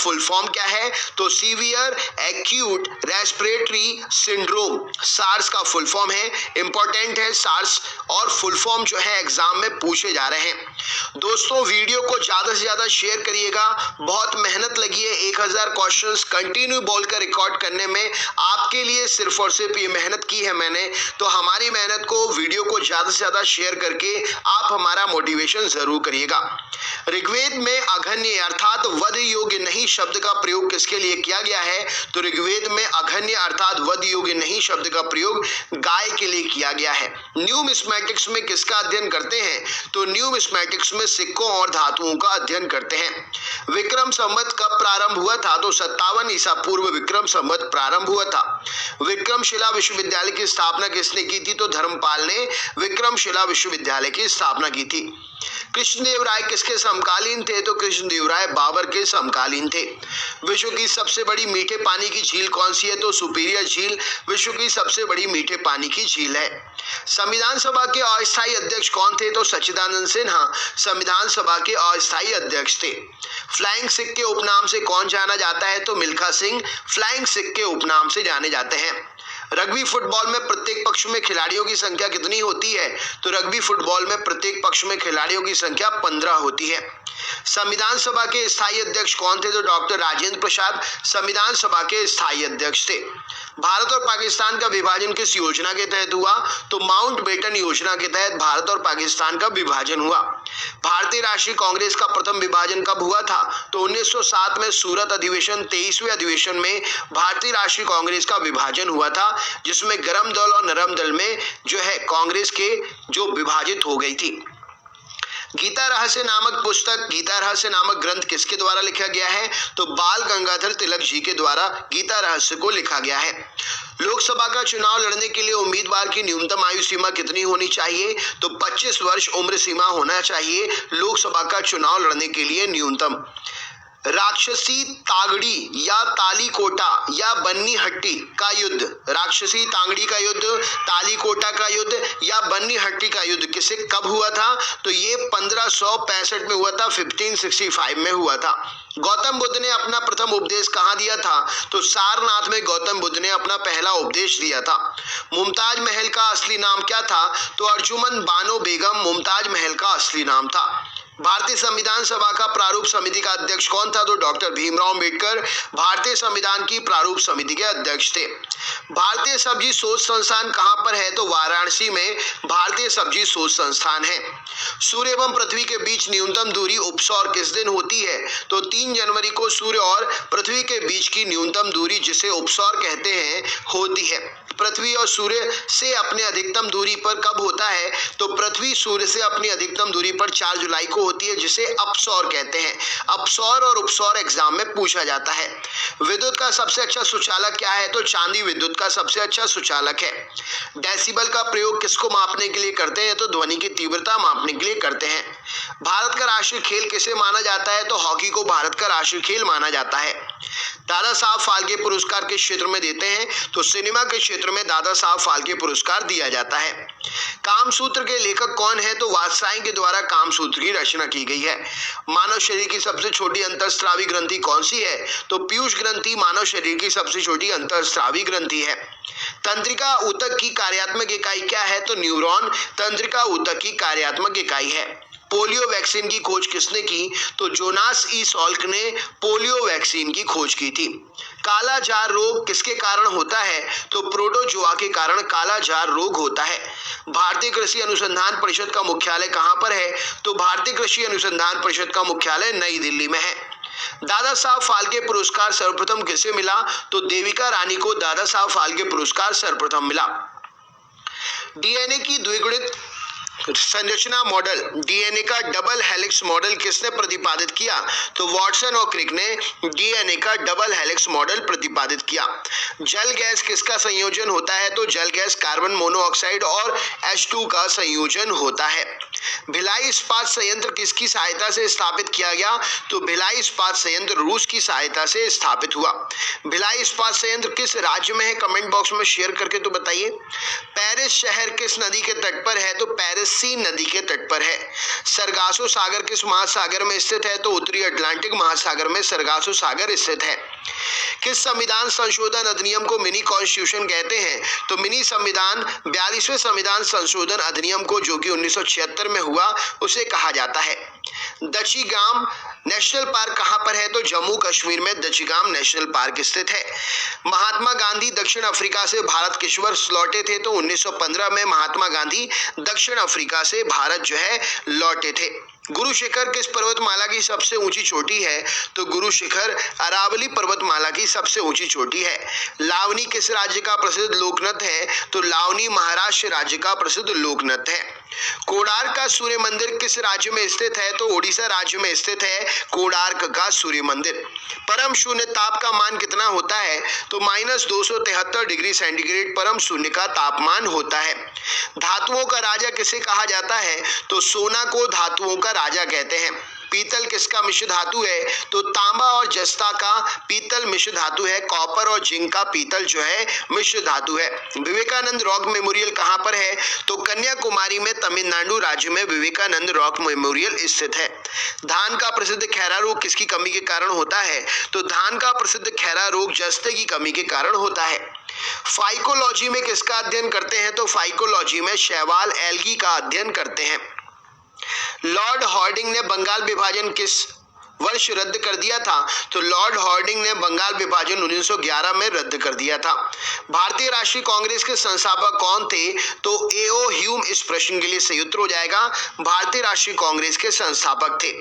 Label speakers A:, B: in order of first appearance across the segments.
A: Full form क्या है? तो severe acute respiratory syndrome SARS का फुल फॉर्म है। इंपॉर्टेंट है सार्स, और फुल फॉर्म जो है एग्जाम में पूछे जा रहे हैं। दोस्तों वीडियो को ज्यादा से ज्यादा शेयर करिएगा। बहुत मेहनत लगी है 1000 क्वेश्चंस कंटिन्यू बोलकर रिकॉर्ड करने में। आपके लिए सिर्फ और सिर्फ ये मेहनत की है मैंने, तो हमारी मेहनत को, वीडियो को ज्यादा से ज्यादा शेयर करके आप हमारा मोटिवेशन जरूर करिएगा। ऋग्वेद में अघन्य अर्थात वध योग्य नहीं शब्द का प्रयोग किसके लिए किया गया है? तो ऋग्वेद में अघन्य अर्थात वध योग्य नहीं शब्द का प्रयोग गाय के लिए किया गया है। न्यूमिस्मैटिक्स में किसका अध्ययन करते हैं? तो न्यूमिस्मैटिक्स में सिक्कों और धातुओं का अध्ययन करते हैं। विक्रम संवत कब प्रारंभ हुआ था? तो 57 ईसा पूर्व विक्रम संवत प्रारंभ हुआ था। विक्रमशिला विश्वविद्यालय की स्थापना किसने की थी? तो धर्मपाल ने विक्रमशिला विश्वविद्यालय की स्थापना की थी। कृष्णदेव राय किसके समकालीन थे? तो कृष्णदेव राय बाबर के समकालीन थे। विश्व की सबसे बड़ी मीठे पानी की झील कौन सी है? तो सुपीरियर झील विश्व की सबसे बड़ी मीठे पानी की झील है। संविधान सभा के अस्थायी अध्यक्ष कौन थे? तो सच्चिदानंद सिन्हा संविधान सभा के अस्थायी अध्यक्ष थे। फ्लाइंग सिख के उपनाम से कौन जाना जाता है? तो मिल्खा सिंह फ्लाइंग सिख के उपनाम से जाने जाते हैं। रग्बी फुटबॉल में प्रत्येक पक्ष में खिलाड़ियों की संख्या कितनी होती है? तो रग्बी फुटबॉल में प्रत्येक पक्ष में खिलाड़ियों की संख्या 15 होती है। संविधान सभा के स्थायी अध्यक्ष कौन थे? तो डॉक्टर राजेंद्र प्रसाद संविधान सभा के स्थायी अध्यक्ष थे। भारत और पाकिस्तान का विभाजन किस योजना के तहत हुआ? तो माउंटबेटन योजना के तहत भारत और पाकिस्तान का विभाजन हुआ। भारतीय राष्ट्रीय कांग्रेस का प्रथम विभाजन कब हुआ था? तो 1907 में सूरत अधिवेशन 23वें अधिवेशन में भारतीय राष्ट्रीय कांग्रेस का विभाजन हुआ था, जिसमें गरम दल और नरम दल में जो है कांग्रेस के जो विभाजित हो गई थी। गीता रहस्य नामक पुस्तक, गीता रहस्य नामक ग्रंथ किसके द्वारा लिखा गया है? तो बाल गंगाधर तिलक जी के द्वारा गीता रहस्य को लिखा गया है। लोकसभा का चुनाव लड़ने के लिए उम्मीदवार की न्यूनतम आयु सीमा कितनी होनी चाहिए? तो 25 वर्ष उम्र सीमा होना चाहिए लोकसभा का चुनाव लड़ने के लिए न्यूनतम। राक्षसी तागड़ी या तालीकोटा या बन्नी हट्टी का युद्ध, राक्षसी तांगड़ी का युद्ध, तालीकोटा का युद्ध या बन्नी हट्टी का युद्ध किसे कब हुआ था? तो ये 1565 में हुआ था, 1565 में हुआ था। गौतम बुद्ध ने अपना प्रथम उपदेश कहाँ दिया था? तो सारनाथ में गौतम बुद्ध ने अपना पहला उपदेश दिया था। मुमताज महल का असली नाम क्या था? तो अर्जुमंद बानो बेगम मुमताज महल का असली नाम था। भारतीय संविधान सभा का प्रारूप समिति का अध्यक्ष कौन था? तो डॉक्टर भीमराव अंबेडकर भारतीय संविधान की प्रारूप समिति के अध्यक्ष थे। भारतीय सब्जी शोध संस्थान कहां पर है? तो वाराणसी में भारतीय सब्जी शोध संस्थान है। सूर्य एवं पृथ्वी के बीच न्यूनतम दूरी उपसौर किस दिन होती है? तो 3 जनवरी को सूर्य और पृथ्वी के बीच की न्यूनतम दूरी, जिसे उपसौर कहते हैं, होती है। पृथ्वी और सूर्य से अपने अधिकतम दूरी पर कब होता है? तो पृथ्वी सूर्य से अपनी अधिकतम दूरी पर 4 जुलाई को होती है, जिसे अपसौर कहते हैं। अपसौर और उपसौर एग्जाम में पूछा जाता है। विद्युत का सबसे अच्छा सुचालक क्या है? तो चांदी विद्युत का सबसे अच्छा सुचालक है। डेसिबल का प्रयोग किसको मापने के लिए करते हैं? तो ध्वनि की तीव्रता मापने के लिए करते हैं। भारत का राष्ट्रीय खेल किसे माना जाता है? तो हॉकी को भारत का राष्ट्रीय खेल माना जाता है। दादा साहब फाल्के पुरस्कार किस क्षेत्र में देते हैं? तो सिनेमा के क्षेत्र में दादा साहब फाल्के पुरस्कार दिया जाता है। कामसूत्र के लेखक कौन है? तो वात्स्यायन के द्वारा कामसूत्र की रचना की गई है। मानव शरीर की सबसे छोटी अंतःस्रावी ग्रंथि कौन सी है? तो पीयूष ग्रंथि मानव शरीर की सबसे छोटी अंतःस्रावी ग्रंथि है। तंत्रिका ऊतक की कार्यात्मक इकाई क्या है? तो न्यूरॉन तंत्रिका ऊतक की कार्यात्मक इकाई है। पोलियो वैक्सीन की खोज किसने की? तो जोनास ई सॉल्क ने पोलियो वैक्सीन की खोज की थी। काला जार रोग किसके कारण होता है? तो प्रोटोजोआ के कारण काला जार रोग होता है। भारतीय कृषि अनुसंधान परिषद का मुख्यालय कहां पर है? तो भारतीय कृषि अनुसंधान परिषद का मुख्यालय नई दिल्ली में है। दादा साहब फाल्के पुरस्कार सर्वप्रथम किसे मिला? तो देविका रानी को दादा साहब फाल्के पुरस्कार सर्वप्रथम मिला। डीएनए की द्विगुणित संरचना मॉडल, डीएनए का डबल हेलिक्स मॉडल किसने प्रतिपादित किया? तो वॉटसन और क्रिक ने डीएनए का डबल हेलिक्स मॉडल प्रतिपादित किया। जल गैस किसका संयोजन होता है? तो जल गैस कार्बन मोनोऑक्साइड और H2 का संयोजन होता है। भिलाई इस्पात संयंत्र किसकी सहायता से स्थापित किया गया? तो भिलाई इस्पात संयंत्र रूस की सहायता से स्थापित हुआ। भिलाई इस्पात संयंत्र किस राज्य में है? कमेंट बॉक्स में शेयर करके तो बताइए। पेरिस शहर किस नदी के तट पर है? तो पेरिस मिसिसिपी नदी के तट पर है। सरगासो सागर किस महासागर में स्थित है? तो उत्तरी अटलांटिक महासागर में सरगासो सागर स्थित है। किस संविधान संशोधन अधिनियम को मिनी कॉन्स्टिट्यूशन कहते हैं? तो मिनी संविधान 42वें संविधान संशोधन अधिनियम को, जो कि 1976 में हुआ, उसे कहा जाता है। दचिगाम नेशनल पार्क कहां पर है? तो जम्मू कश्मीर में दचिगाम नेशनल पार्क स्थित है। महात्मा गांधी दक्षिण अफ्रीका से भारत किस वर्ष लौटे थे? तो 1915 में महात्मा गांधी दक्षिण अफ्रीका से भारत जो है लौटे थे। गुरु शिखर किस पर्वतमाला की सबसे ऊंची चोटी है? तो गुरु शिखर अरावली पर्वतमाला की सबसे ऊंची चोटी है। लावनी किस राज्य का प्रसिद्ध लोक नृत्य है? तो लावनी महाराष्ट्र राज्य का प्रसिद्ध लोक नृत्य है। कोणार्क का सूर्य मंदिर किस राज्य में स्थित है? तो ओडिशा राज्य में स्थित है कोणार्क का सूर्य मंदिर। परम शून्य ताप का मान कितना होता है? तो -273 डिग्री सेंटीग्रेड परम शून्य का तापमान होता है। धातुओं का राजा किसे कहा जाता है? तो सोना को धातुओं का राजा कहते हैं। पीतल किसका मिश्र धातु है? तो तांबा और जस्ता का पीतल मिश्र धातु है। कॉपर और जिंक का पीतल जो है मिश्र धातु है। विवेकानंद रॉक मेमोरियल कहां पर है? तो कन्याकुमारी में तमिलनाडु राज्य में विवेकानंद रॉक मेमोरियल स्थित है। धान का प्रसिद्ध खैरा रोग किसकी कमी के कारण होता है? तो धान का प्रसिद्ध खैरा रोग जस्ते की कमी के कारण होता है। फाइकोलॉजी में किसका अध्ययन करते हैं? तो फाइकोलॉजी में शैवाल एल्गी का अध्ययन करते हैं। लॉर्ड हार्डिंग ने बंगाल विभाजन किस वर्ष रद्द कर दिया था? तो लॉर्ड हार्डिंग ने बंगाल विभाजन 1911 में रद्द कर दिया था। भारतीय राष्ट्रीय कांग्रेस के संस्थापक कौन थे? तो एओ ह्यूम इस प्रश्न के लिए सही उत्तर हो जाएगा, भारतीय राष्ट्रीय कांग्रेस के संस्थापक थे।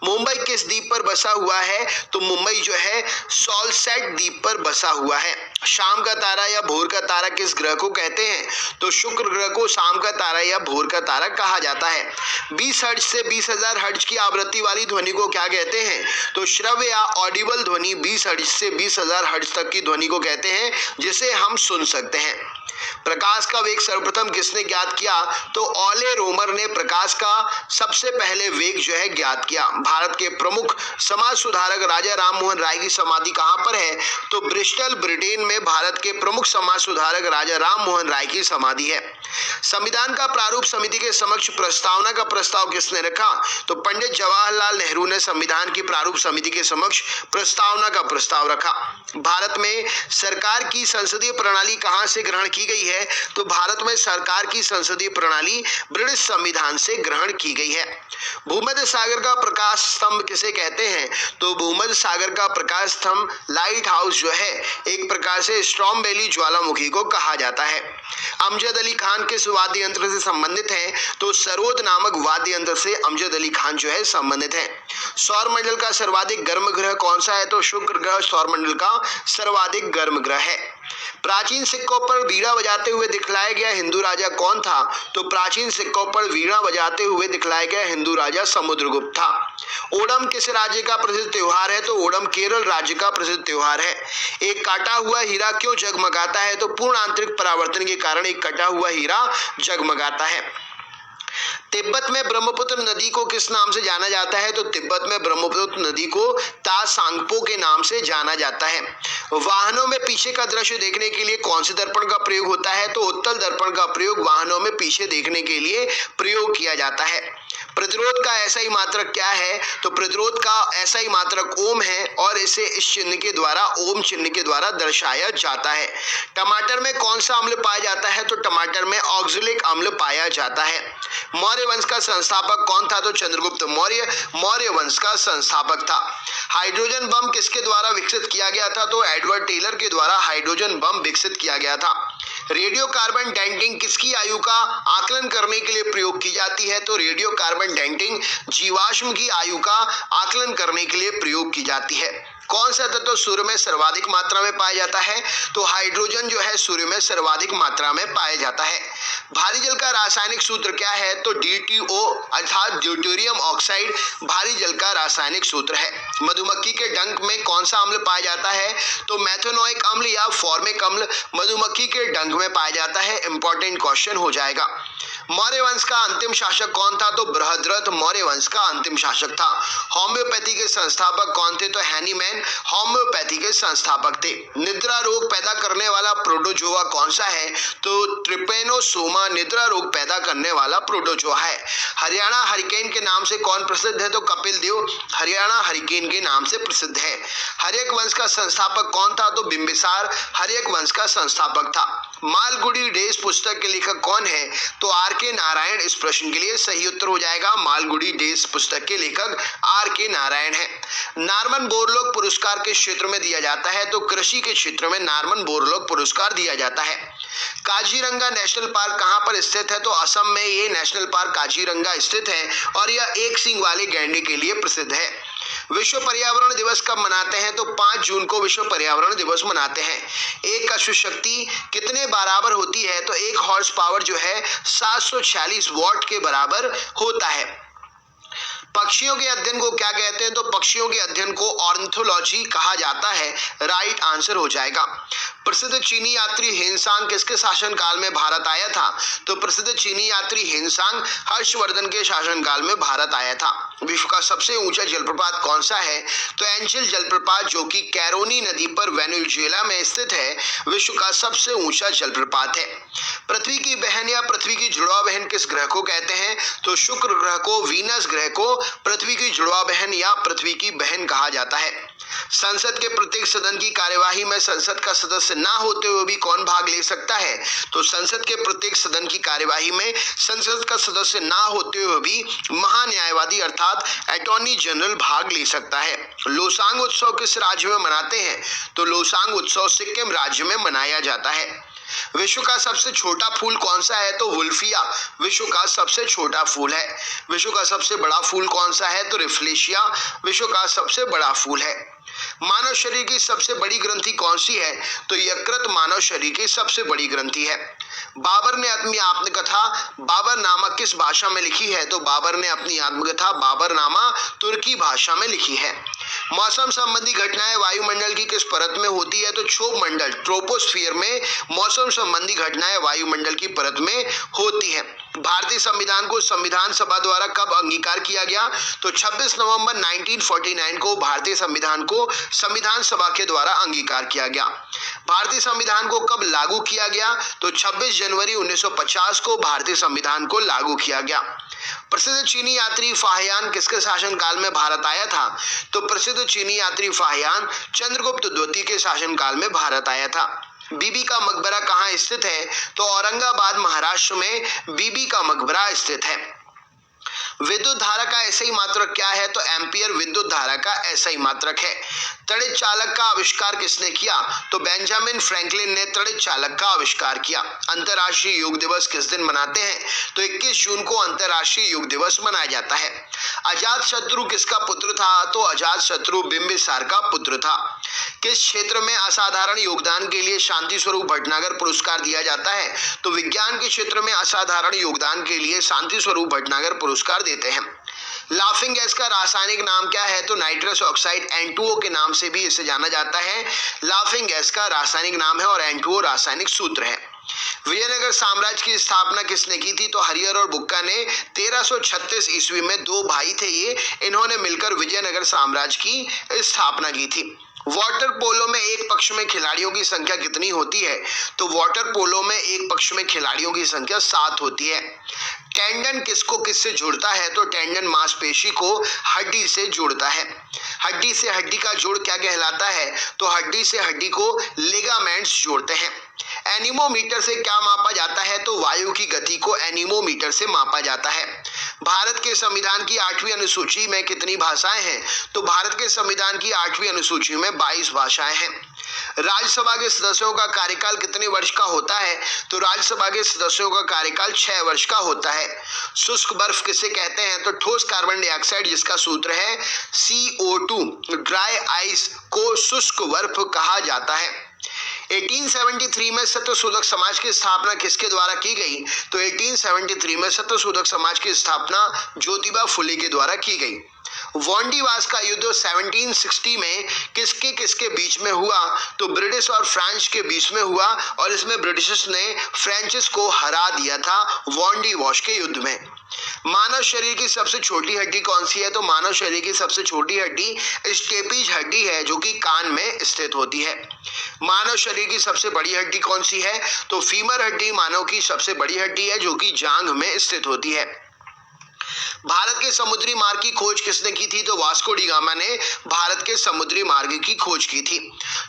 A: मुंबई किस द्वीप पर बसा हुआ है? तो मुंबई जो है सॉलसेट द्वीप पर बसा हुआ है। शाम का तारा या भोर का तारा किस ग्रह को कहते हैं? तो शुक्र ग्रह को शाम का तारा या भोर का तारा कहा जाता है। 20 हर्ट्ज से 20,000 हर्ट्ज की आवृत्ति वाली ध्वनि को क्या कहते हैं? तो श्रव्य या ऑडिबल ध्वनि 20 हर्ट्ज से 20,000 हर्ट्ज तक की ध्वनि को कहते हैं, जिसे हम सुन सकते हैं। प्रकाश का वेग सर्वप्रथम किसने ज्ञात किया? तो ऑले रोमर ने प्रकाश का सबसे पहले वेग जो है ज्ञात किया। भारत के प्रमुख समाज सुधारक राजा राम मोहन राय की समाधि कहां पर है? तो ब्रिस्टल ब्रिटेन में भारत के प्रमुख समाज सुधारक राजा राम मोहन राय की समाधि है। संविधान का प्रारूप समिति के समक्ष प्रस्तावना का प्रस्ताव किसने रखा? तो पंडित जवाहरलाल नेहरू ने संविधान की प्रारूप समिति के समक्ष प्रस्तावना का प्रस्ताव रखा। भारत में सरकार की संसदीय प्रणाली कहां से ग्रहण की गई है? तो भारत में सरकार की संसदीय प्रणाली ब्रिटिश संविधान से ग्रहण की गई है। भूमध्य सागर का प्रकाश स्तंभ किसे कहते हैं? तो भूमध्य सागर का प्रकाश स्तंभ लाइट हाउस जो है एक प्रकार से स्ट्रॉम वैली ज्वालामुखी को कहा जाता है। अमजद अली खान किस वाद्य यंत्र से संबंधित है? तो सरोद नामक वाद्य यंत्र से अमजद अली खान जो है संबंधित है। सौर मंडल का सर्वाधिक गर्म ग्रह कौन सा है? तो शुक्र ग्रह सौर मंडल का सर्वाधिक गर्म ग्रह है। प्राचीन सिक्कों पर वीणा बजाते हुए दिखलाया गया हिंदू राजा कौन था? तो प्राचीन सिक्कों पर वीणा बजाते हुए दिखलाया गया हिंदू राजा समुद्रगुप्त था। ओणम किस राज्य का प्रसिद्ध त्योहार है? तो ओणम केरल राज्य का प्रसिद्ध त्योहार है। एक काटा हुआ हीरा क्यों जगमगाता है? तो पूर्ण आंतरिक परावर्तन के कारण एक कटा हुआ हीरा जगमगाता है। तिब्बत में ब्रह्मपुत्र नदी को किस नाम से जाना जाता है? तो तिब्बत में ब्रह्मपुत्र नदी को तासांगपो के नाम से जाना जाता है। वाहनों में पीछे का दृश्य देखने के लिए कौन से दर्पण का प्रयोग होता है? तो उत्तल दर्पण का प्रयोग वाहनों में पीछे देखने के लिए प्रयोग किया जाता है। प्रतिरोध का ऐसा ही मात्रक क्या है? तो प्रतिरोध का ऐसा ही मात्रक ओम है और इसे इस चिन्ह के द्वारा ओम चिन्ह के द्वारा दर्शाया जाता है। टमाटर में कौन सा अम्ल पाया जाता है? तो टमाटर में ऑक्जेलिक अम्ल पाया जाता है। मौर्य वंश का संस्थापक कौन था? तो चंद्रगुप्त मौर्य मौर्य वंश का संस्थापक था। हाइड्रोजन बम किसके द्वारा विकसित किया गया था? तो एडवर्ड टेलर के द्वारा हाइड्रोजन बम विकसित किया गया था। रेडियो कार्बन डेटिंग किसकी आयु का आकलन करने के लिए प्रयोग की जाती है? तो रेडियो कार्बन डेटिंग जीवाश्म की आयु का आकलन करने के लिए प्रयोग की जाती है। कौन सा तत्व सूर्य में सर्वाधिक मात्रा में पाया जाता है? तो हाइड्रोजन जो है सूर्य में सर्वाधिक मात्रा में पाया जाता है। भारी जल का रासायनिक सूत्र क्या है? तो DTO अर्थात ड्यूटेरियम ऑक्साइड भारी जल का रासायनिक सूत्र है। मधुमक्खी के डंक में कौन सा अम्ल पाया जाता है? तो मेथनोइक अम्ल या फॉर्मिक अम्ल मधुमक्खी के डंक में पाया जाता है। इंपॉर्टेंट क्वेश्चन हो जाएगा। मौर्य वंश का अंतिम शासक कौन था? तो बृहद्रथ मौर्य वंश का अंतिम शासक था। होम्योपैथी के संस्थापक कौन थे? तो हैनीमैन होम्योपैथी के संस्थापक थे। निद्रा रोग पैदा करने वाला प्रोटोजोआ कौन सा है? तो ट्रिपेनोसोमा निद्रा रोग पैदा करने वाला प्रोटोजोआ है। हरियाणा हरिकेन के नाम से कौन प्रसिद्ध है? तो कपिल देव हरियाणा हरिकेन के नाम से प्रसिद्ध है। हर्यक वंश का संस्थापक कौन था? तो बिंबिसार हर्यक वंश का संस्थापक था। मालगुडी डेज पुस्तक के लेखक कौन है? तो आर के नारायण इस प्रश्न के लिए सही उत्तर हो जाएगा। मालगुडी डेज पुस्तक के लेखक आर के नारायण है। नॉर्मन बोरलॉग पुरस्कार किस क्षेत्र में दिया जाता है? तो कृषि के क्षेत्र में नॉर्मन बोरलॉग पुरस्कार दिया जाता है। काजीरंगा नेशनल पार्क कहां पर स्थित है? तो असम में ये नेशनल पार्क काजीरंगा स्थित है और यह एक सींग वाले गैंडे के लिए प्रसिद्ध है। विश्व पर्यावरण दिवस कब मनाते हैं? तो 5 जून को विश्व पर्यावरण दिवस मनाते हैं। एक अश्व शक्ति कितने बराबर होती है? तो 1 हॉर्स पावर जो है 746 वॉट के बराबर होता है। पक्षियों के अध्ययन को क्या कहते हैं? तो पक्षियों के अध्ययन को ऑर्निथोलॉजी कहा जाता है। राइट आंसर हो जाएगा। प्रसिद्ध चीनी यात्री हेनसांग किसके शासनकाल में भारत आया था? तो प्रसिद्ध चीनी यात्री हेनसांग हर्षवर्धन के शासनकाल में भारत आया था। विश्व का सबसे ऊंचा जलप्रपात कौन सा है? तो एंजिल जलप्रपात जो कि कैरोनी नदी पर वेनेजुएला में स्थित है, विश्व का सबसे ऊंचा जलप्रपात है। पृथ्वी की बहन या पृथ्वी की जुड़वा बहन किस ग्रह को कहते हैं? तो शुक्र ग्रह को, वीनस ग्रह को पृथ्वी की जुड़वा बहन या पृथ्वी की बहन कहा जाता है। संसद के प्रत्येक सदन की कार्यवाही में संसद का सदस्य ना होते हुए भी कौन भाग ले सकता है? तो संसद के प्रत्येक सदन की कार्यवाही में संसद का सदस्य ना होते हुए भी महान्यायवादी अर्थात अटॉर्नी जनरल भाग ले सकता है। लोसांग उत्सव किस राज्य में मनाते हैं? तो लोसांग उत्सव सिक्किम राज्य में मनाया जाता है। विश्व का सबसे छोटा फूल कौन सा है? तो वुल्फिया विश्व का सबसे छोटा फूल है। विश्व का सबसे बड़ा फूल कौन सा है? तो रिफ्लेशिया विश्व का सबसे बड़ा फूल है। मानव शरीर की सबसे बड़ी ग्रंथि कौन सी है? तो यकृत मानव शरीर की सबसे बड़ी ग्रंथि है। बाबर ने अपनी आत्मकथा बाबरनामा किस भाषा में लिखी है? तो बाबर ने अपनी आत्मकथा बाबरनामा तुर्की भाषा में लिखी है। मौसम संबंधी घटनाएं वायुमंडल की किस परत में होती है? तो क्षोभ मंडल ट्रोपोस्फियर में मौसम संबंधी घटनाएं वायुमंडल की परत में होती है। भारतीय संविधान को संविधान सभा द्वारा कब अंगीकार किया गया? तो 26 नवंबर 1949 को भारतीय संविधान को संविधान सभा के द्वारा अंगीकार किया गया। भारतीय संविधान को कब लागू किया गया? तो 26 जनवरी 1950 को भारतीय संविधान को लागू किया गया। प्रसिद्ध चीनी यात्री फाहियान किसके शासनकाल में भारत आया था? तो प्रसिद्ध चीनी यात्री फाहियान चंद्रगुप्त द्वितीय के शासनकाल में भारत आया था। बीबी का मकबरा कहाँ स्थित है? तो औरंगाबाद महाराष्ट्र में बीबी का मकबरा स्थित है। विद्युत धारा का ऐसा ही मात्रक क्या है? तो एम्पियर विद्युत धारा का ऐसा ही मात्रक है। तड़ित चालक का आविष्कार किसने किया? तो बेंजामिन फ्रैंकलिन ने तड़ित चालक का आविष्कार किया। अंतर्राष्ट्रीय योग दिवस किस दिन मनाते हैं? तो 21 जून को अंतर्राष्ट्रीय योग दिवस मनाया जाता है। अजातशत्रु किसका पुत्र था? तो अजातशत्रु बिंबिसार का पुत्र था। किस क्षेत्र में असाधारण योगदान के लिए शांति स्वरूप भटनागर पुरस्कार दिया जाता है? तो विज्ञान के क्षेत्र में असाधारण योगदान के लिए शांति स्वरूप भटनागर पुरस्कार देते हैं। लाफिंग गैस का रासायनिक नाम क्या है? तो नाइट्रस ऑक्साइड N2O के नाम से भी इसे जाना जाता है। लाफिंग गैस का रासायनिक नाम है और N2O रासायनिक सूत्र है। विजयनगर साम्राज्य की स्थापना किसने की थी? तो हरिहर और बुक्का ने 1336 ईस्वी में 2 भाई थे ये, इन्होंने मिलकर विजयनगर साम्राज्य की स्थापना की थी। वाटर पोलो में एक पक्ष में खिलाड़ियों की संख्या कितनी होती है? तो वाटर पोलो में एक पक्ष में खिलाड़ियों की संख्या 7 होती है। टेंडन किसको किससे जोड़ता है? तो टेंडन मांसपेशी को हड्डी से जोड़ता है। हड्डी से हड्डी का जोड़ क्या कहलाता है? तो हड्डी से हड्डी को लिगामेंट्स जोड़ते हैं। एनीमोमीटर से क्या मापा जाता है? तो वायु की गति को एनीमोमीटर से मापा जाता है। भारत के संविधान की 8वीं अनुसूची में कितनी भाषाएं हैं? तो भारत के संविधान की 8वीं अनुसूची में 22 भाषाएं हैं। राज्यसभा के सदस्यों का कार्यकाल कितने वर्ष का होता है? तो राज्यसभा के सदस्यों का कार्यकाल 6 वर्ष का होता है। शुष्क बर्फ किसे कहते हैं? तो ठोस कार्बन डाइऑक्साइड जिसका सूत्र है CO2। ड्राई आइस को शुष्क बर्फ कहा जाता है। 1873 में सत्यशोधक समाज की स्थापना किसके द्वारा की गई? तो 1873 में सत्यशोधक समाज की स्थापना ज्योतिबा फुले के द्वारा की गई। वांडीवास का युद्ध 1760 में किसके किसके बीच में हुआ? तो ब्रिटिश और फ्रांस के बीच में हुआ और इसमें ब्रिटिशर्स ने फ्रेंचेस को हरा दिया था वांडीवास के युद्ध में। मानव शरीर की सबसे छोटी हड्डी कौन सी है? तो मानव शरीर की सबसे छोटी हड्डी स्टेपिज हड्डी है जो कि कान में स्थित होती है। मानव शरीर की सबसे बड़ी हड्डी कौन सी है? तो फीमर हड्डी मानव की सबसे बड़ी हड्डी है जो कि जांघ में स्थित होती है। भारत के समुद्री मार्ग की खोज किसने की थी? तो वास्को डी गामा ने भारत के समुद्री मार्ग की खोज की थी।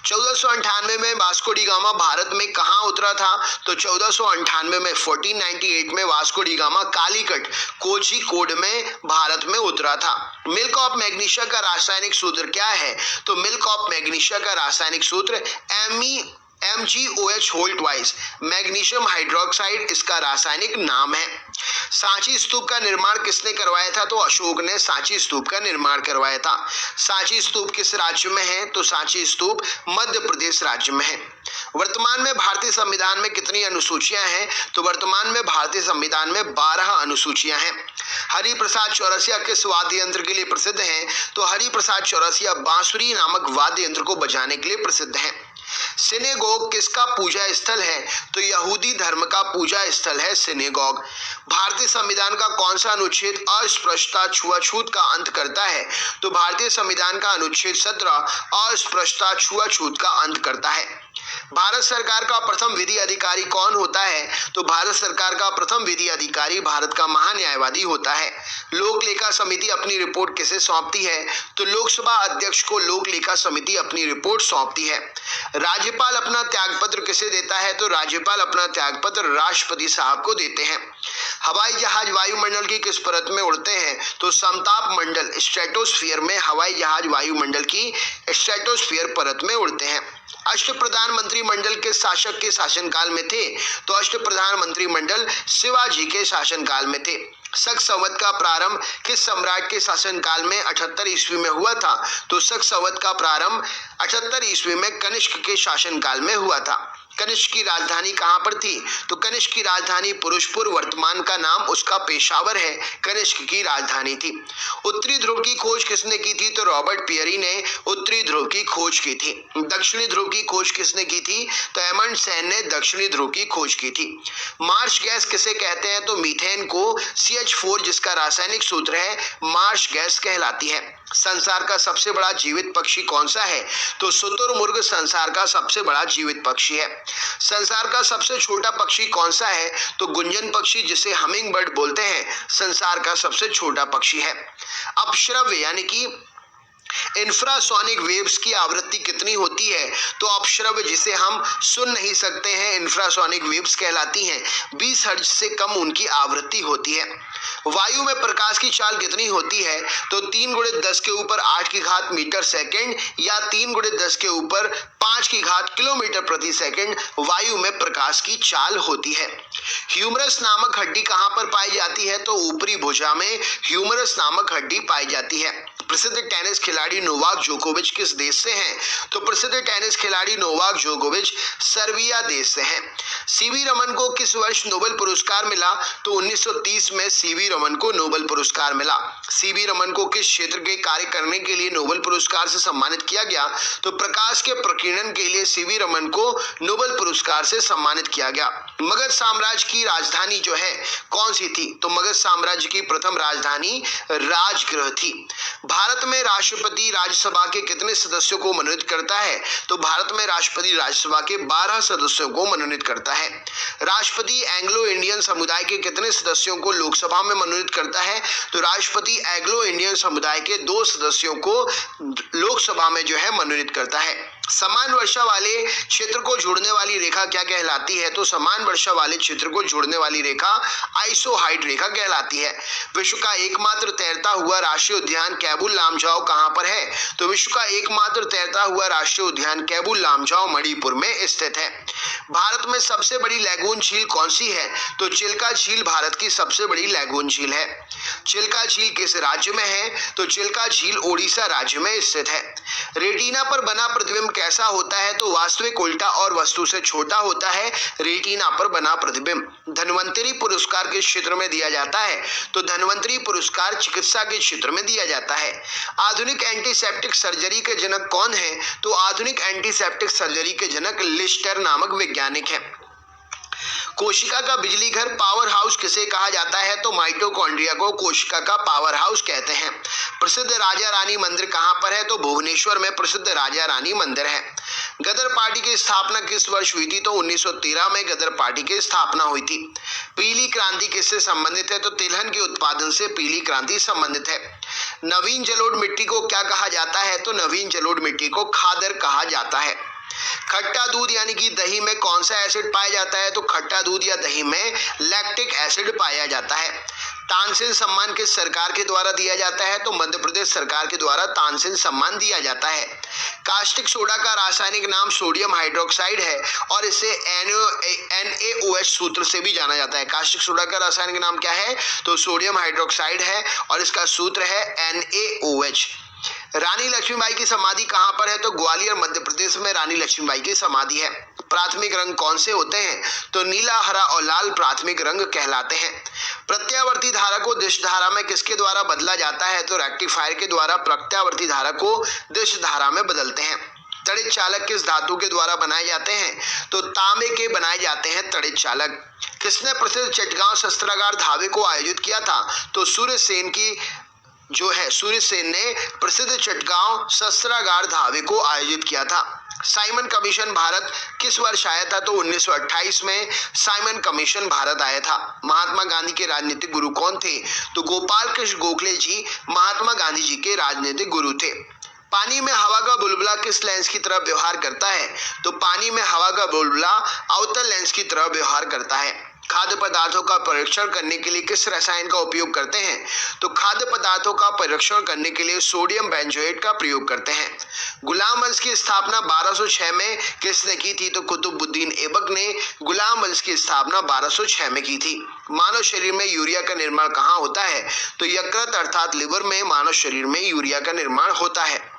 A: 1498 में वास्को डी गामा भारत में कहां उतरा था? तो 1498 में 1498 में Vasco D gamma Calicut Kozhikode में भारत में उतरा था। मिल्क ऑफ मैग्नीशिया का रासायनिक सूत्र क्या है? तो मिल्क ऑफ मैग्नीशिया का रासायनिक सूत्र MgOH whole twice magnesium hydroxide इसका रासायनिक नाम है। सांची स्तूप का निर्माण किसने करवाया था? तो अशोक ने सांची स्तूप का निर्माण करवाया था। सांची स्तूप किस राज्य में है? तो सांची स्तूप मध्य प्रदेश राज्य में है। वर्तमान में भारतीय संविधान में कितनी अनुसूचियां हैं? तो वर्तमान में भारतीय संविधान में 12 अनुसूचियां हैं। हरिप्रसाद चौरसिया किस वाद्य यंत्र के लिए प्रसिद्ध हैं? तो हरिप्रसाद चौरसिया बांसुरी नामक वाद्य यंत्र को बजाने के लिए प्रसिद्ध हैं। सिनेगोग किसका पूजा स्थल है? तो यहूदी धर्म का पूजा स्थल है सिनेगोग। भारतीय संविधान का कौन सा अनुच्छेद अस्पृश्यता छुआछूत का अंत करता है? तो भारतीय संविधान का अनुच्छेद 17 अस्पृश्यता छुआछूत का अंत करता है। भारत सरकार का प्रथम विधि अधिकारी कौन होता है? तो भारत सरकार का प्रथम विधि अधिकारी भारत का महान्यायवादी होता है। लोक लेखा समिति अपनी रिपोर्ट किसे सौंपती है? तो लोकसभा अध्यक्ष को लोक लेखा समिति अपनी रिपोर्ट सौंपती है। राज्यपाल अपना त्यागपत्र किसे देता है? तो राज्यपाल अपना त्यागपत्र राष्ट्रपति साहब को देते हैं। हवाई जहाज वायुमंडल की किस परत में उड़ते हैं? तो समताप मंडल स्ट्रेटोस्फीयर में हवाई जहाज वायुमंडल की स्ट्रेटोस्फीयर परत में उड़ते हैं। अष्ट प्रधानमंत्री मंडल के शासक के शासनकाल में थे? तो अष्ट प्रधानमंत्री मंडल शिवाजी के शासनकाल में थे। शक संवत का प्रारंभ किस सम्राट के शासनकाल में 78 ईस्वी में हुआ था? तो शक संवत का प्रारंभ 78 ईस्वी में कनिष्क के शासनकाल में हुआ था। कनिष्क की राजधानी कहां पर थी? तो कनिष्क की राजधानी पुरुषपुर, वर्तमान का नाम उसका पेशावर है, कनिष्क की राजधानी थी। उत्तरी ध्रुव की खोज किसने की थी? तो रॉबर्ट पियरी ने उत्तरी ध्रुव की खोज की थी। दक्षिणी ध्रुव की खोज किसने की थी? तो एमंडसेन ने दक्षिणी ध्रुव की खोज की थी। मार्श गैस किसे कहते हैं? तो मीथेन को CH4 जिसका रासायनिक सूत्र है मार्श गैस कहलाती है। संसार का सबसे बड़ा जीवित पक्षी कौन सा है? तो शुतुरमुर्ग संसार का सबसे बड़ा जीवित पक्षी है। संसार का सबसे छोटा पक्षी कौन सा है? तो गुंजन पक्षी जिसे हमिंग बर्ड बोलते हैं संसार का सबसे छोटा पक्षी है। अपश्रव्य यानी कि इंफ्रासोनिक वेव्स की आवृत्ति कितनी होती है? तो अपश्रव्य जिसे हम सुन नहीं सकते हैं इंफ्रासोनिक वेव्स कहलाती हैं। 20 हर्ट्ज से कम उनकी आवृत्ति होती है। वायु में प्रकाश की चाल कितनी होती है? तो 3 × 10 के ऊपर 8 की घात मीटर सेकंड या 3 × 10 के ऊपर 5 की घात किलोमीटर प्रति सेकंड वायु में प्रकाश की चाल होती है। ह्यूमरस नामक हड्डी कहां पर पाई जाती है? तो ऊपरी भुजा में ह्यूमरस नामक हड्डी पाई जाती है। प्रसिद्ध टेनिस खिलाड़ी नोवाक जोकोविच किस देश से हैं? तो प्रसिद्ध टेनिस खिलाड़ी नोवाक जोकोविच सर्बिया देश से हैं। सीवी रमन को किस वर्ष नोबेल पुरस्कार मिला? तो 1930 में सीवी रमन को नोबेल पुरस्कार मिला। सीवी रमन को किस क्षेत्र के कार्य करने के लिए नोबेल पुरस्कार से सम्मानित किया गया? तो प्रकाश के प्रकीर्णन के लिए सीवी रमन को नोबेल पुरस्कार से सम्मानित किया गया। मगध साम्राज्य की राजधानी जो है कौन सी थी? तो मगध साम्राज्य की प्रथम राजधानी राजगृह थी। भारत में राष्ट्रपति राज्यसभा के कितने सदस्यों को मनोनीत करता है? तो भारत में राष्ट्रपति राज्यसभा के 12 सदस्यों को मनोनीत करता है। राष्ट्रपति एंग्लो इंडियन समुदाय के कितने सदस्यों को लोकसभा में मनोनीत करता है? तो राष्ट्रपति एंग्लो इंडियन समुदाय के 2 सदस्यों को लोकसभा में जो है मनोनीत करता है। समान वर्षा वाले क्षेत्र को जोड़ने वाली रेखा क्या कहलाती है? तो समान वर्षा वाले क्षेत्र को जोड़ने वाली रेखा आइसोहाइड रेखा कहलाती है। विश्व का एकमात्र तैरता हुआ राष्ट्रीय उद्यान कैबुल लामजाओ कहां पर है? तो विश्व का एकमात्र तैरता हुआ राष्ट्रीय उद्यान कैबुल लामजाओ मणिपुर में स्थित है। भारत में सबसे बड़ी लैगून झील कौन सी है? तो चिल्का झील भारत की सबसे बड़ी लैगून झील है। चिल्का झील किस राज्य में है? तो चिल्का झील ओडिशा राज्य में स्थित है। रेटिना पर बना प्रतिबिंब कैसा होता है? तो वास्तविक उल्टा और वस्तु से छोटा होता है, रेटिना पर बना प्रतिबिंब। धन्वंतरी पुरस्कार किस क्षेत्र में दिया जाता है? तो धन्वंतरी पुरस्कार चिकित्सा के क्षेत्र में दिया जाता है। आधुनिक एंटीसेप्टिक सर्जरी के जनक कौन है? तो आधुनिक एंटीसेप्टिक सर्जरी के जनक लिस्टर नामक वैज्ञानिक है। कोशिका का बिजली घर पावर हाउस किसे कहा जाता है? तो माइटोकॉन्ड्रिया को कोशिका का पावर हाउस कहते हैं। प्रसिद्ध राजा रानी मंदिर कहां पर है? तो भुवनेश्वर में प्रसिद्ध राजा रानी मंदिर है। गदर पार्टी की स्थापना किस वर्ष हुई थी? तो 1913 में गदर पार्टी की स्थापना हुई थी। पीली क्रांति किससे संबंधित है? तो तिलहन के उत्पादन से पीली क्रांति संबंधित है। नवीन जलोढ़ मिट्टी को क्या कहा जाता है? तो नवीन जलोढ़ मिट्टी को खादर कहा जाता है। खट्टा दूध यानी कि दही में कौन सा एसिड पाया जाता है? तो खट्टा दूध या दही में लैक्टिक एसिड पाया जाता है। तानसेन सम्मान किस सरकार के द्वारा दिया जाता है? तो मध्य प्रदेश सरकार के द्वारा तानसेन सम्मान दिया जाता है। कास्टिक सोडा का रासायनिक नाम सोडियम हाइड्रोक्साइड है और इसे NaOH सूत्र से भी जाना जाता है। कास्टिक सोडा का रासायनिक नाम क्या है? तो सोडियम हाइड्रोक्साइड है और इसका सूत्र है NaOH। रानी लक्ष्मीबाई की समाधि कहां पर है? तो ग्वालियर मध्य प्रदेश में रानी लक्ष्मीबाई की समाधि है। प्राथमिक रंग कौन से होते हैं? तो नीला, हरा और लाल प्राथमिक रंग कहलाते हैं। प्रत्यावर्ती धारा को दिश धारा में किसके द्वारा बदला जाता है? तो रेक्टिफायर के द्वारा प्रत्यावर्ती धारा को दिश धारा में बदलते हैं। तड़ित चालक किस धातु के द्वारा बनाए जाते हैं? तो तांबे के बनाए जाते हैं तड़ित चालक। किसने प्रसिद्ध चटगांव शस्त्रागार धावे को आयोजित किया था? तो सूर्य सेन ने प्रसिद्ध चटगांव शस्त्रागार धावे को आयोजित किया था। साइमन कमीशन भारत किस वर्ष आया था? तो 1928 में साइमन कमीशन भारत आया था। महात्मा गांधी के राजनीतिक गुरु कौन थे? तो गोपाल कृष्ण गोखले जी महात्मा गांधी जी के राजनीतिक गुरु थे। पानी में हवा का बुलबुला किस लेंस की तरह व्यवहार करता है? तो पानी में हवा का बुलबुला अवतल लेंस की तरह व्यवहार करता है। खाद्य पदार्थों का परीक्षण करने के लिए किस रसायन का उपयोग करते हैं? तो खाद्य पदार्थों का परीक्षण करने के लिए सोडियम बेंजोएट का प्रयोग करते हैं। गुलाम वंश की स्थापना 1206 में किसने की थी? तो कुतुबुद्दीन ऐबक ने गुलाम वंश की स्थापना 1206 में की थी। मानव शरीर में यूरिया का निर्माण कहाँ होता है? तो यकृत अर्थात लिवर में मानव शरीर में यूरिया का निर्माण होता है।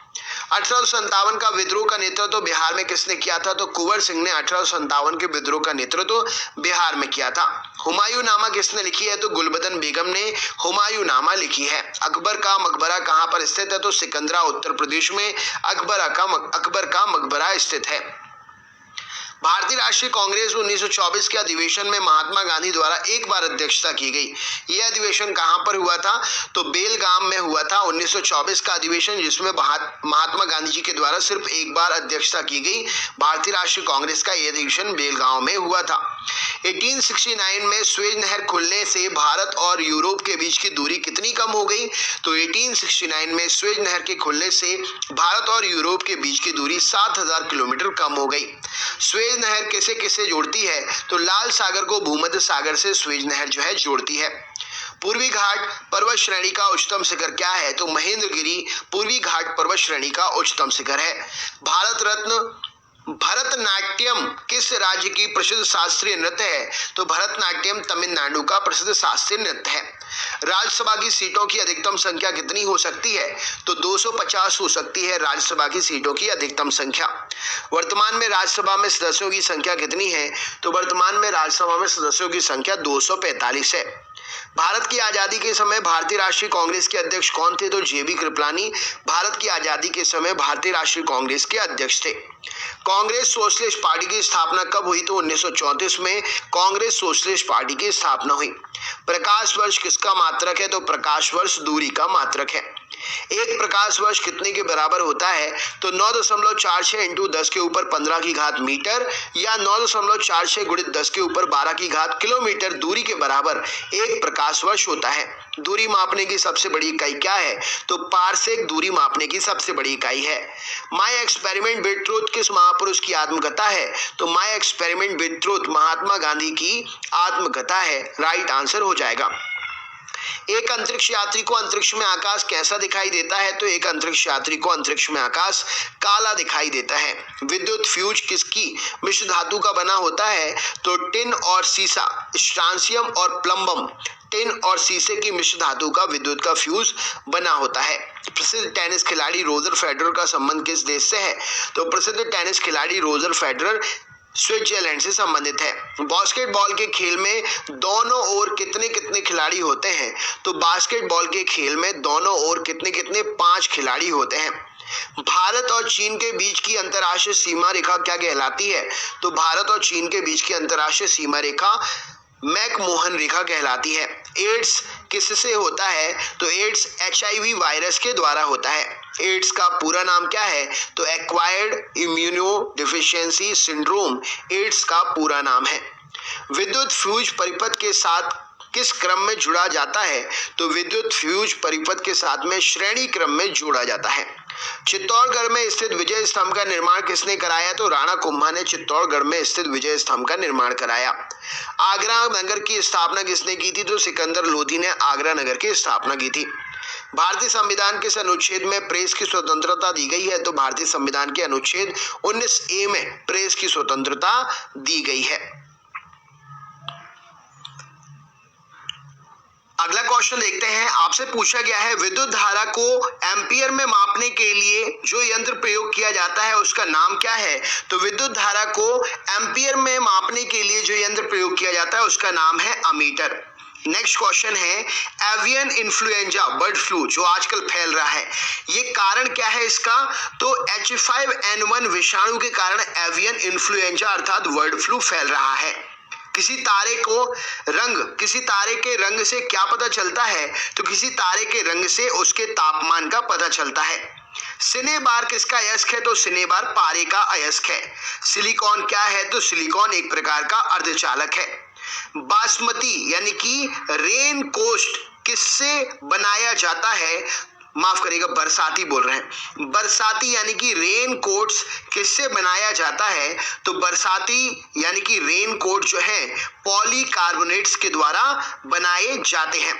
A: 1857 का विद्रोह का नेतृत्व बिहार में किसने किया था? तो कुंवर सिंह ने 1857 के विद्रोह का नेतृत्व बिहार में किया था। हुमायूं नामा किसने लिखी है? तो गुलबदन बेगम ने हुमायूं नामा लिखी है। अकबर का मकबरा कहां पर स्थित है? तो सिकंदरा उत्तर प्रदेश में अकबर का मकबरा स्थित है। भारतीय राष्ट्रीय कांग्रेस 1924 के अधिवेशन में महात्मा गांधी द्वारा एक बार अध्यक्षता की गई। यह अधिवेशन कहां पर हुआ था? तो बेलगाम में हुआ था 1924 का अधिवेशन, जिसमें महात्मा गांधी जी के द्वारा सिर्फ एक बार अध्यक्षता की गई। भारतीय राष्ट्रीय कांग्रेस का यह अधिवेशन बेलगांव में हुआ था। 1869 में स्वेज नहर खुलने से भारत और यूरोप के बीच की दूरी कितनी कम हो गई? तो 1869 में स्वेज नहर के खुलने से भारत और यूरोप के बीच की दूरी 7000 किलोमीटर कम हो गई। स्वेज नहर किसे किसे जोड़ती है? तो लाल सागर को भूमध्य सागर से स्वेज नहर जो है जोड़ती है। पूर्वी घाट पर्वत श्रेणी का उच्चतम शिखर क्या है? तो महेंद्रगिरी पूर्वी घाट पर्वत श्रेणी का उच्चतम शिखर है। भारत रत्न भरतनाट्यम किस राज्य की प्रसिद्ध शास्त्रीय नृत्य है? तो भरतनाट्यम तमिलनाडु का प्रसिद्ध शास्त्रीय नृत्य है। राज्यसभा की सीटों की अधिकतम संख्या कितनी हो सकती है? तो 250 हो सकती है राज्यसभा की सीटों की अधिकतम संख्या। वर्तमान में राज्यसभा में सदस्यों की संख्या कितनी है? तो वर्तमान में राज्यसभा में सदस्यों की संख्या 245 है। भारत की आजादी के समय भारतीय राष्ट्रीय कांग्रेस के अध्यक्ष कौन थे? तो जेबी कृपलानी भारत की आजादी के समय भारतीय राष्ट्रीय कांग्रेस के अध्यक्ष थे। कांग्रेस सोशलिस्ट पार्टी की स्थापना कब हुई? तो 1934 में कांग्रेस सोशलिस्ट पार्टी की स्थापना हुई। प्रकाश वर्ष किसका मात्रक है? तो प्रकाश वर्ष दूरी का मात्रक है। एक प्रकाश वर्ष कितने के बराबर होता है? तो 9.46 इंटू 10 के ऊपर 15 की घात मीटर या 9.46 गुणित 10 के ऊपर 12 की घात किलोमीटर दूरी के बराबर एक प्रकाश वर्ष होता है। दूरी मापने की सबसे बड़ी इकाई क्या है? तो पारसेक दूरी मापने की सबसे बड़ी इकाई है। माय एक्सपेरिमेंट विद ट्रूथ किस महापुरुष की आत्मकथा है? तो my experiment with truth Mahatma Gandhi की आत्मकथा है। राइट आंसर हो जाएगा। एक अंतरिक्ष यात्री को अंतरिक्ष में आकाश कैसा दिखाई देता है? तो एक अंतरिक्ष यात्री को अंतरिक्ष में आकाश काला दिखाई देता है। विद्युत फ्यूज किसकी मिश्र धातु का बना होता है? तो टिन और सीसा, स्ट्रांसियम और प्लम्बम, टिन और शीशे की मिश्र धातु का विद्युत का फ्यूज बना होता है। प्रसिद्ध टेनिस खिलाड़ी रोजर फेडरर का संबंध किस देश से है? तो प्रसिद्ध टेनिस खिलाड़ी रोजर फेडरर स्विट्जरलैंड से संबंधित है। बास्केटबॉल के खेल में दोनों ओर कितने कितने खिलाड़ी होते हैं? तो बास्केटबॉल के खेल में दोनों ओर कितने कितने 5 खिलाड़ी होते हैं। भारत और चीन के बीच की अंतर्राष्ट्रीय सीमा रेखा क्या कहलाती है? तो भारत और चीन के बीच की अंतर्राष्ट्रीय सीमा रेखा मैकमोहन रेखा कहलाती है। एड्स किससे होता है? तो एड्स HIV वायरस के द्वारा होता है। एड्स का पूरा नाम क्या है? तो acquired immuno deficiency syndrome AIDS का पूरा नाम है। विद्युत फ्यूज परिपथ के साथ किस क्रम में जुड़ा जाता है? तो विद्युत फ्यूज परिपथ के साथ में श्रेणी क्रम में जोड़ा जाता है। चित्तौड़गढ़ में स्थित विजय स्तंभ का निर्माण किसने कराया? तो राणा कुंभा ने चित्तौड़गढ़ में स्थित विजय स्तंभ का निर्माण कराया। आगरा नगर की स्थापना किसने की थी? तो सिकंदर लोधी ने आगरा नगर की स्थापना की थी। भारतीय संविधान के अनुच्छेद में प्रेस की स्वतंत्रता दी गई है? तो भारतीय संविधान के अनुच्छेद 19A में प्रेस की स्वतंत्रता दी गई है। अगला क्वेश्चन देखते हैं। आपसे पूछा गया है विद्युत धारा को एम्पियर में मापने के लिए जो यंत्र प्रयोग किया जाता है उसका नाम क्या है? तो विद्युत धारा को एम्पियर में मापने के लिए जो यंत्र प्रयोग किया जाता है उसका नाम है अमीटर। नेक्स्ट क्वेश्चन है एवियन इन्फ्लुएंजा बर्ड फ्लू जो आजकल फैल रहा है, ये कारण क्या है इसका? तो H5N1 विषाणु के कारण एवियन इन्फ्लुएंजा अर्थात बर्ड फ्लू फैल रहा है। किसी तारे के रंग से क्या पता चलता है? तो किसी तारे के रंग से उसके तापमान का पता चलता है। सिनेबार किसका अयस्क है? तो सिनेबार पारे का अयस्क है। सिलिकॉन क्या है? तो सिलिकॉन एक प्रकार का अर्धचालक है। बासमती यानी कि रेन कोस्ट किससे बनाया जाता है? माफ करिएगा, बरसाती बोल रहे हैं। बरसाती यानी कि रेन कोट्स किससे बनाया जाता है? तो बरसाती यानी कि रेन कोट जो है पॉलीकार्बोनेट्स के द्वारा बनाए जाते हैं।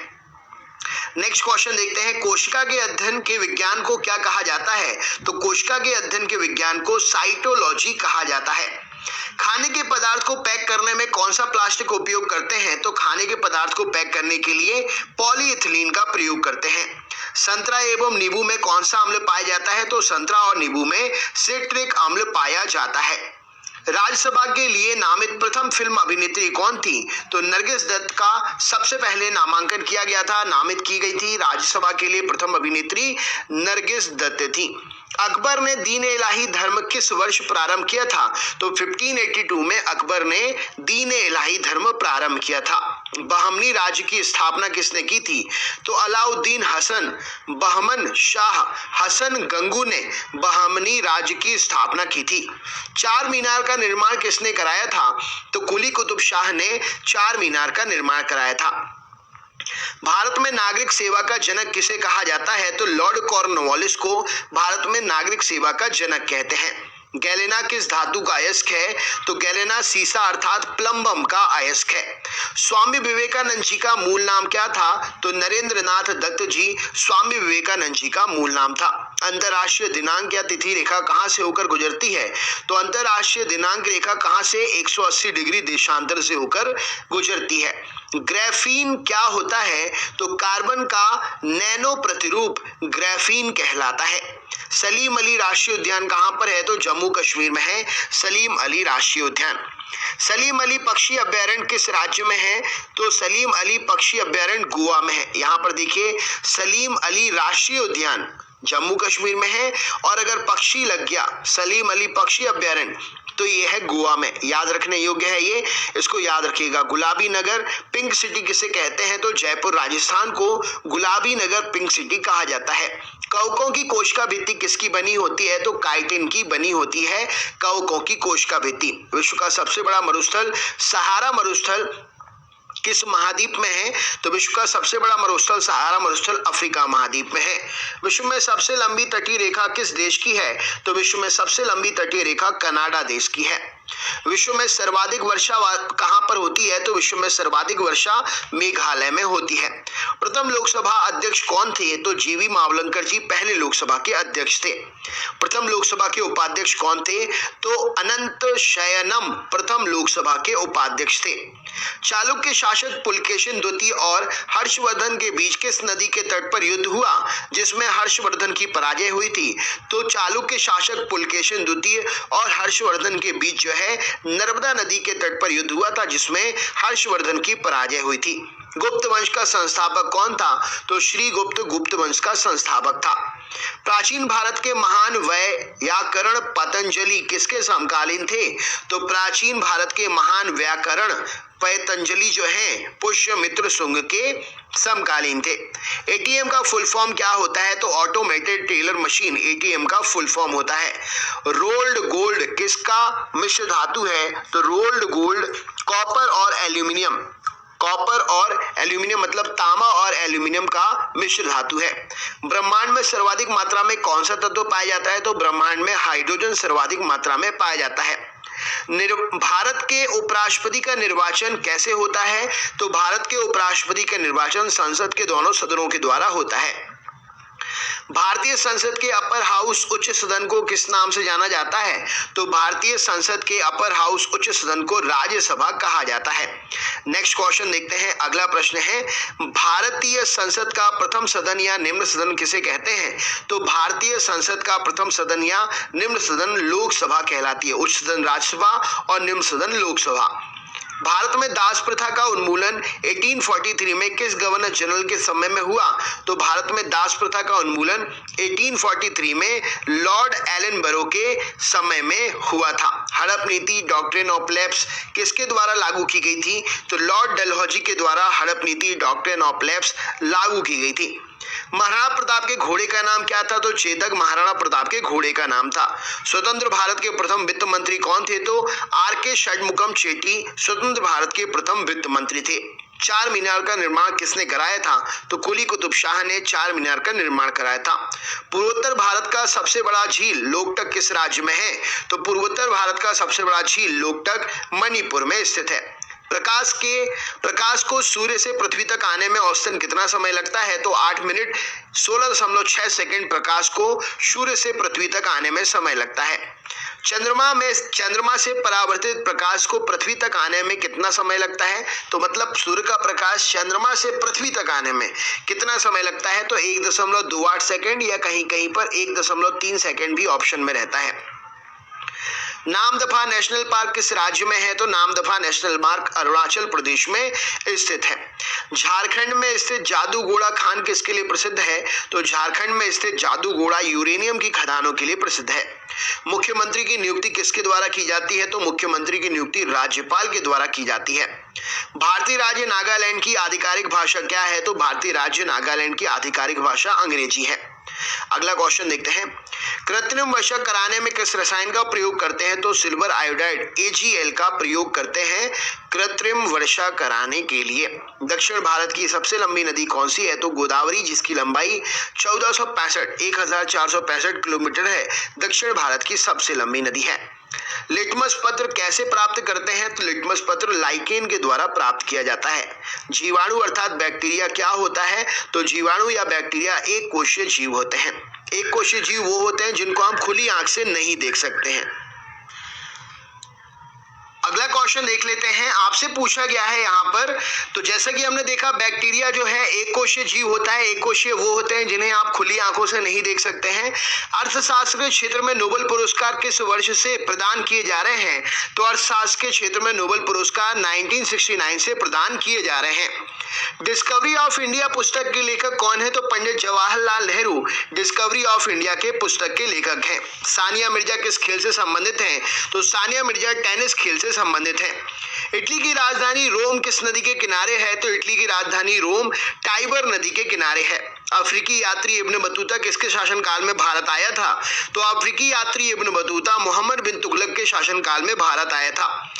A: नेक्स्ट क्वेश्चन देखते हैं कोशिका के अध्ययन के विज्ञान को क्या कहा जाता है? तो कोशिका के अध्ययन के विज्ञान को साइटोलॉजी कहा जाता है। खाने के पदार्थ को पैक करने में कौन सा प्लास्टिक उपयोग करते हैं? तो खाने के पदार्थ को पैक करने के लिए पॉलीइथिलीन का प्रयोग करते हैं। संतरा एवं नींबू में कौन सा अम्ल पाया जाता है? तो संतरा और नींबू में सिट्रिक अम्ल पाया जाता है। राज्यसभा के लिए नामित प्रथम फिल्म अभिनेत्री कौन थी? तो नरगिस दत्त का सबसे पहले नामांकन किया गया था, नामित की गई थी राज्यसभा के लिए प्रथम अभिनेत्री नरगिस दत्त थी। अकबर ने दीन इलाही धर्म किस वर्ष प्रारंभ किया था? तो 1582 में अकबर ने दीन इलाही धर्म प्रारंभ किया था। बहमनी राज्य की स्थापना किसने की थी? तो अलाउद्दीन हसन बहमन शाह हसन गंगू ने बहमनी राज्य की स्थापना की थी। चार मीनार का निर्माण किसने कराया था? तो कुली कुतुब शाह ने चार मीनार का निर्माण कराया था। भारत में नागरिक सेवा का जनक किसे कहा जाता है? तो लॉर्ड कॉर्नवालिस को भारत में नागरिक सेवा का जनक कहते हैं। गैलेना किस धातु का अयस्क है? तो गैलेना सीसा अर्थात प्लम्बम का अयस्क है। स्वामी विवेकानंद जी का मूल नाम क्या था? तो नरेंद्रनाथ दत्त जी स्वामी विवेकानंद जी का मूल नाम था। अंतरराष्ट्रीय दिनांक या तिथि रेखा कहां से होकर गुजरती है? तो अंतरराष्ट्रीय दिनांक रेखा कहां से 180 डिग्री देशांतर से होकर गुजरती है। ग्राफीन क्या होता है? तो कार्बन का नैनो प्रतिरूप ग्राफीन कहलाता है। सलीम अली राष्ट्रीय उद्यान कहां पर है? तो जम्मू कश्मीर में है सलीम अली राष्ट्रीय उद्यान। सलीम अली पक्षी अभ्यारण्य किस राज्य में है? तो सलीम अली पक्षी अभ्यारण्य गोवा में है। यहाँ पर देखिए सलीम अली राष्ट्रीय उद्यान जम्मू कश्मीर में है और अगर पक्षी लग गया सलीम अली पक्षी अभ्यारण्य तो ये है गोवा में। याद रखने योग्य है ये, इसको याद रखिएगा। गुलाबी नगर पिंक सिटी किसे कहते हैं? तो जयपुर राजस्थान को गुलाबी नगर पिंक सिटी कहा जाता है। कवकों की कोशिका भित्ति किसकी बनी होती है? तो काइटिन की बनी होती है कवकों की कोशिका भित्ति। विश्व का सबसे बड़ा मरुस्थल सहारा मरुस्थल किस महाद्वीप में है? तो विश्व का सबसे बड़ा मरुस्थल सहारा मरुस्थल अफ्रीका महाद्वीप में है। विश्व में सबसे लंबी तटीय रेखा किस देश की है? तो विश्व में सबसे लंबी तटीय रेखा कनाडा देश की है। विश्व में सर्वाधिक वर्षा कहां पर होती है? तो विश्व में सर्वाधिक वर्षा मेघालय में होती है। प्रथम लोकसभा अध्यक्ष कौन थे? तो जीवी मावलंकर जी पहले लोकसभा के अध्यक्ष थे। प्रथम लोकसभा के उपाध्यक्ष कौन थे? तो अनंत शयनम प्रथम लोकसभा के उपाध्यक्ष थे। चालुक्य शासक पुलकेशिन द्वितीय और हर्षवर्धन के बीच किस नदी के तट पर युद्ध हुआ जिसमें हर्षवर्धन की पराजय हुई थी? तो चालुक्य शासक पुलकेशिन द्वितीय और हर्षवर्धन के बीच जो है नर्मदा नदी के तट पर युद्ध हुआ था जिसमें हर्षवर्धन की पराजय हुई थी। गुप्त वंश का संस्थापक कौन था? तो श्रीगुप्त गुप्त वंश का संस्थापक था। प्राचीन भारत के महान व्याकरण पतंजलि किसके समकालीन थे? तो प्राचीन भारत के महान व्याकरण पतंजलि जो है पुष्यमित्र शुंग के समकालीन थे। एटीएम का फुल फॉर्म क्या होता है? तो ऑटोमेटेड टेलर मशीन एटीएम का फुल फॉर्म होता है। रोल्ड गोल्ड किसका मिश्र धातु है? तो रोल्ड गोल्ड कॉपर और एल्यूमिनियम, कॉपर और एल्यूमिनियम मतलब तांबा और एल्यूमिनियम का मिश्र धातु है। ब्रह्मांड में सर्वाधिक मात्रा में कौन सा तत्व पाया जाता है? तो ब्रह्मांड में हाइड्रोजन सर्वाधिक मात्रा में पाया जाता है। भारत के उपराष्ट्रपति का निर्वाचन कैसे होता है? तो भारत के उपराष्ट्रपति का निर्वाचन संसद के दोनों सदनों के द्वारा होता है। भारतीय संसद के अपर हाउस उच्च सदन को किस नाम से जाना जाता है? तो भारतीय संसद के अपर हाउस उच्च सदन को राज्यसभा कहा जाता है। नेक्स्ट क्वेश्चन देखते हैं। अगला प्रश्न है भारतीय संसद का प्रथम सदन या निम्न सदन किसे कहते हैं? तो भारतीय संसद का प्रथम सदन या निम्न सदन लोकसभा कहलाती है। उच्च सदन राज्यसभा और निम्न सदन लोकसभा। भारत में दास प्रथा का उन्मूलन 1843 में किस गवर्नर जनरल के समय में हुआ? तो भारत में दास प्रथा का उन्मूलन 1843 में लॉर्ड एलनबरो के समय में हुआ था। हड़प नीति डॉक्ट्रिन ऑफ लैप्स किसके द्वारा लागू की गई थी? तो लॉर्ड डलहौजी के द्वारा हड़प नीति डॉक्ट्रिन ऑफ लैप्स लागू की गई थी। महाराणा प्रताप के घोड़े का नाम क्या था? तो चेतक महाराणा प्रताप के घोड़े का नाम था। स्वतंत्र भारत के प्रथम वित्त मंत्री कौन थे? तो आर के षणमुगम चेट्टी स्वतंत्र भारत के प्रथम वित्त मंत्री थे। चार मीनार का निर्माण किसने कराया था? तो कुली कुतुब शाह ने चार मीनार का निर्माण कराया था। पूर्वोत्तर भारत का सबसे बड़ा झील लोकटक किस राज्य में है? तो पूर्वोत्तर भारत का सबसे बड़ा झील लोकटक मणिपुर में स्थित है। प्रकाश को सूर्य से पृथ्वी तक आने में औसतन कितना समय लगता है? तो 8 मिनट 16.6 सेकंड प्रकाश को सूर्य से पृथ्वी तक आने में समय लगता है। चंद्रमा से परावर्तित प्रकाश को पृथ्वी तक आने में कितना समय लगता है? तो मतलब सूर्य का प्रकाश चंद्रमा से पृथ्वी तक आने में कितना समय लगता है? तो 1.28 सेकंड या कहीं कहीं पर 1.3 सेकंड भी ऑप्शन में रहता है। नामदफा नेशनल पार्क किस राज्य में है? तो नामदफा नेशनल पार्क अरुणाचल प्रदेश में स्थित है। झारखंड में स्थित जादूगोड़ा खान किसके लिए प्रसिद्ध है? तो झारखंड में स्थित जादूगोड़ा यूरेनियम की खदानों के लिए प्रसिद्ध है। मुख्यमंत्री की नियुक्ति किसके द्वारा की जाती है? तो मुख्यमंत्री की नियुक्ति राज्यपाल के द्वारा की जाती है। भारतीय राज्य नागालैंड की आधिकारिक भाषा क्या है? तो भारतीय राज्य नागालैंड की आधिकारिक भाषा अंग्रेजी है। अगला क्वेश्चन देखते हैं। कृत्रिम वर्षा कराने में किस रसायन का प्रयोग करते हैं? तो सिल्वर आयोडाइड AgL का प्रयोग करते हैं कृत्रिम वर्षा कराने के लिए। दक्षिण भारत की सबसे लंबी नदी कौन सी है? तो गोदावरी, जिसकी लंबाई 1465 किलोमीटर है, दक्षिण भारत की सबसे लंबी नदी है। लिटमस पत्र कैसे प्राप्त करते हैं? तो लिटमस पत्र लाइकेन के द्वारा प्राप्त किया जाता है। जीवाणु अर्थात बैक्टीरिया क्या होता है? तो जीवाणु या बैक्टीरिया एक कोशीय जीव होते हैं। एक कोशीय जीव वो होते हैं जिनको हम खुली आंख से नहीं देख सकते हैं। अगला क्वेश्चन देख लेते हैं। आपसे पूछा गया है यहाँ पर, तो जैसा कि हमने देखा बैक्टीरिया जो है एक कोशीय जीव होता है। एक कोशीय वो होते हैं जिन्हें आप खुली आंखों से नहीं देख सकते हैं। अर्थशास्त्र के क्षेत्र में नोबेल पुरस्कार किस वर्ष से प्रदान किए जा रहे हैं? तो अर्थशास्त्र के क्षेत्र में नोबेल पुरस्कार 1969 से प्रदान किए जा रहे हैं। डिस्कवरी ऑफ इंडिया पुस्तक के लेखक कौन है? तो Pandit Jawaharlal Nehru Discovery of India के पुस्तक के लेखक हैं। सानिया मिर्जा किस खेल से संबंधित हैं? तो सानिया मिर्जा टेनिस खेल से संबंधित है। इटली की राजधानी रोम किस नदी के किनारे है? तो इटली की राजधानी रोम टाइबर नदी के किनारे है। अफ्रीकी यात्री इब्न बतूता किसके शासनकाल में भारत आया था? तो अफ्रीकी यात्री इब्न बतूता मोहम्मद बिन तुगलक के शासनकाल में भारत आया था।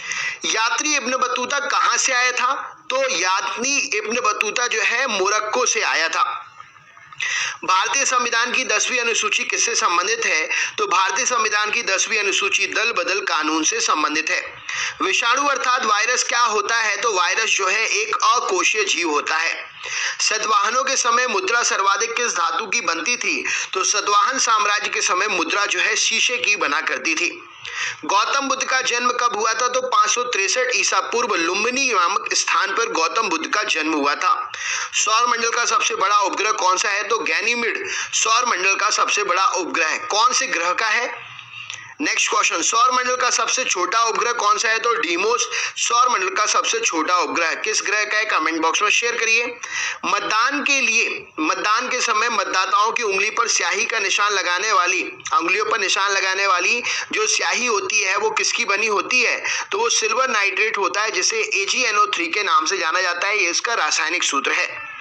A: यात्री इब्न बतूता कहां से आया था? तो यात्री इब्न बतूता जो है मोरक्को से आया था। भारतीय संविधान की 10वीं अनुसूची किससे संबंधित है? तो भारतीय संविधान की 10वीं अनुसूची दल बदल कानून से संबंधित है। विषाणु अर्थात वायरस क्या होता है? तो वायरस जो है एक अकोशीय जीव होता है। सतवाहनों के समय मुद्रा सर्वाधिक किस धातु की बनती थी? तो सतवाहन साम्राज्य के समय मुद्रा जो है शीशे की बना करती थी। गौतम बुद्ध का जन्म कब हुआ था? तो 563 ईसा पूर्व लुम्बिनी नामक स्थान पर गौतम बुद्ध का जन्म हुआ था। सौर मंडल का सबसे बड़ा उपग्रह कौन सा है? तो गैनीमेड सौर मंडल का सबसे बड़ा उपग्रह कौन से ग्रह का है? नेक्स्ट क्वेश्चन, सौर मंडल का सबसे छोटा उपग्रह कौन सा है? तो डीमोस सौर मंडल का सबसे छोटा उपग्रह किस ग्रह का है? कमेंट बॉक्स में शेयर करिए। मतदान के लिए मतदान के समय मतदाताओं की उंगली पर स्याही का निशान लगाने वाली उंगलियों पर निशान लगाने वाली जो स्याही होती है वो किसकी बनी होती है? तो वो सिल्वर नाइट्रेट होता है जिसे AgNO3 के नाम से जाना जाता है। ये इसका रासायनिक सूत्र है।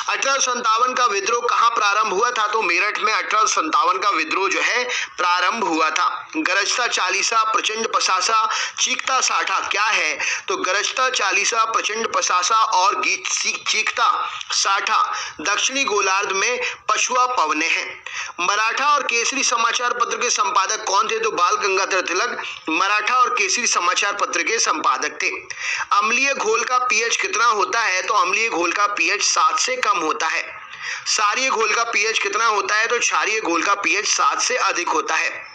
A: 1857 का विद्रोह कहां प्रारंभ हुआ था? तो मेरठ में 1857 का विद्रोह जो है प्रारंभ हुआ था। गरजता चालीसा प्रचंड पसासा चीखता साठा क्या है? तो गरजता चालीसा प्रचंड पसासा और चीखता साठा दक्षिणी गोलार्ध में पछुआ पवने हैं। मराठा और केसरी समाचार पत्र के संपादक कौन थे? तो बाल गंगाधर तिलक मराठा और केसरी समाचार पत्र के संपादक थे। अम्लीय घोल का पीएच कितना होता है? तो अम्लीय घोल का पीएच 7 से कम होता है। क्षारीय घोल का पीएच कितना होता है? तो क्षारीय घोल का पीएच 7 से अधिक होता है।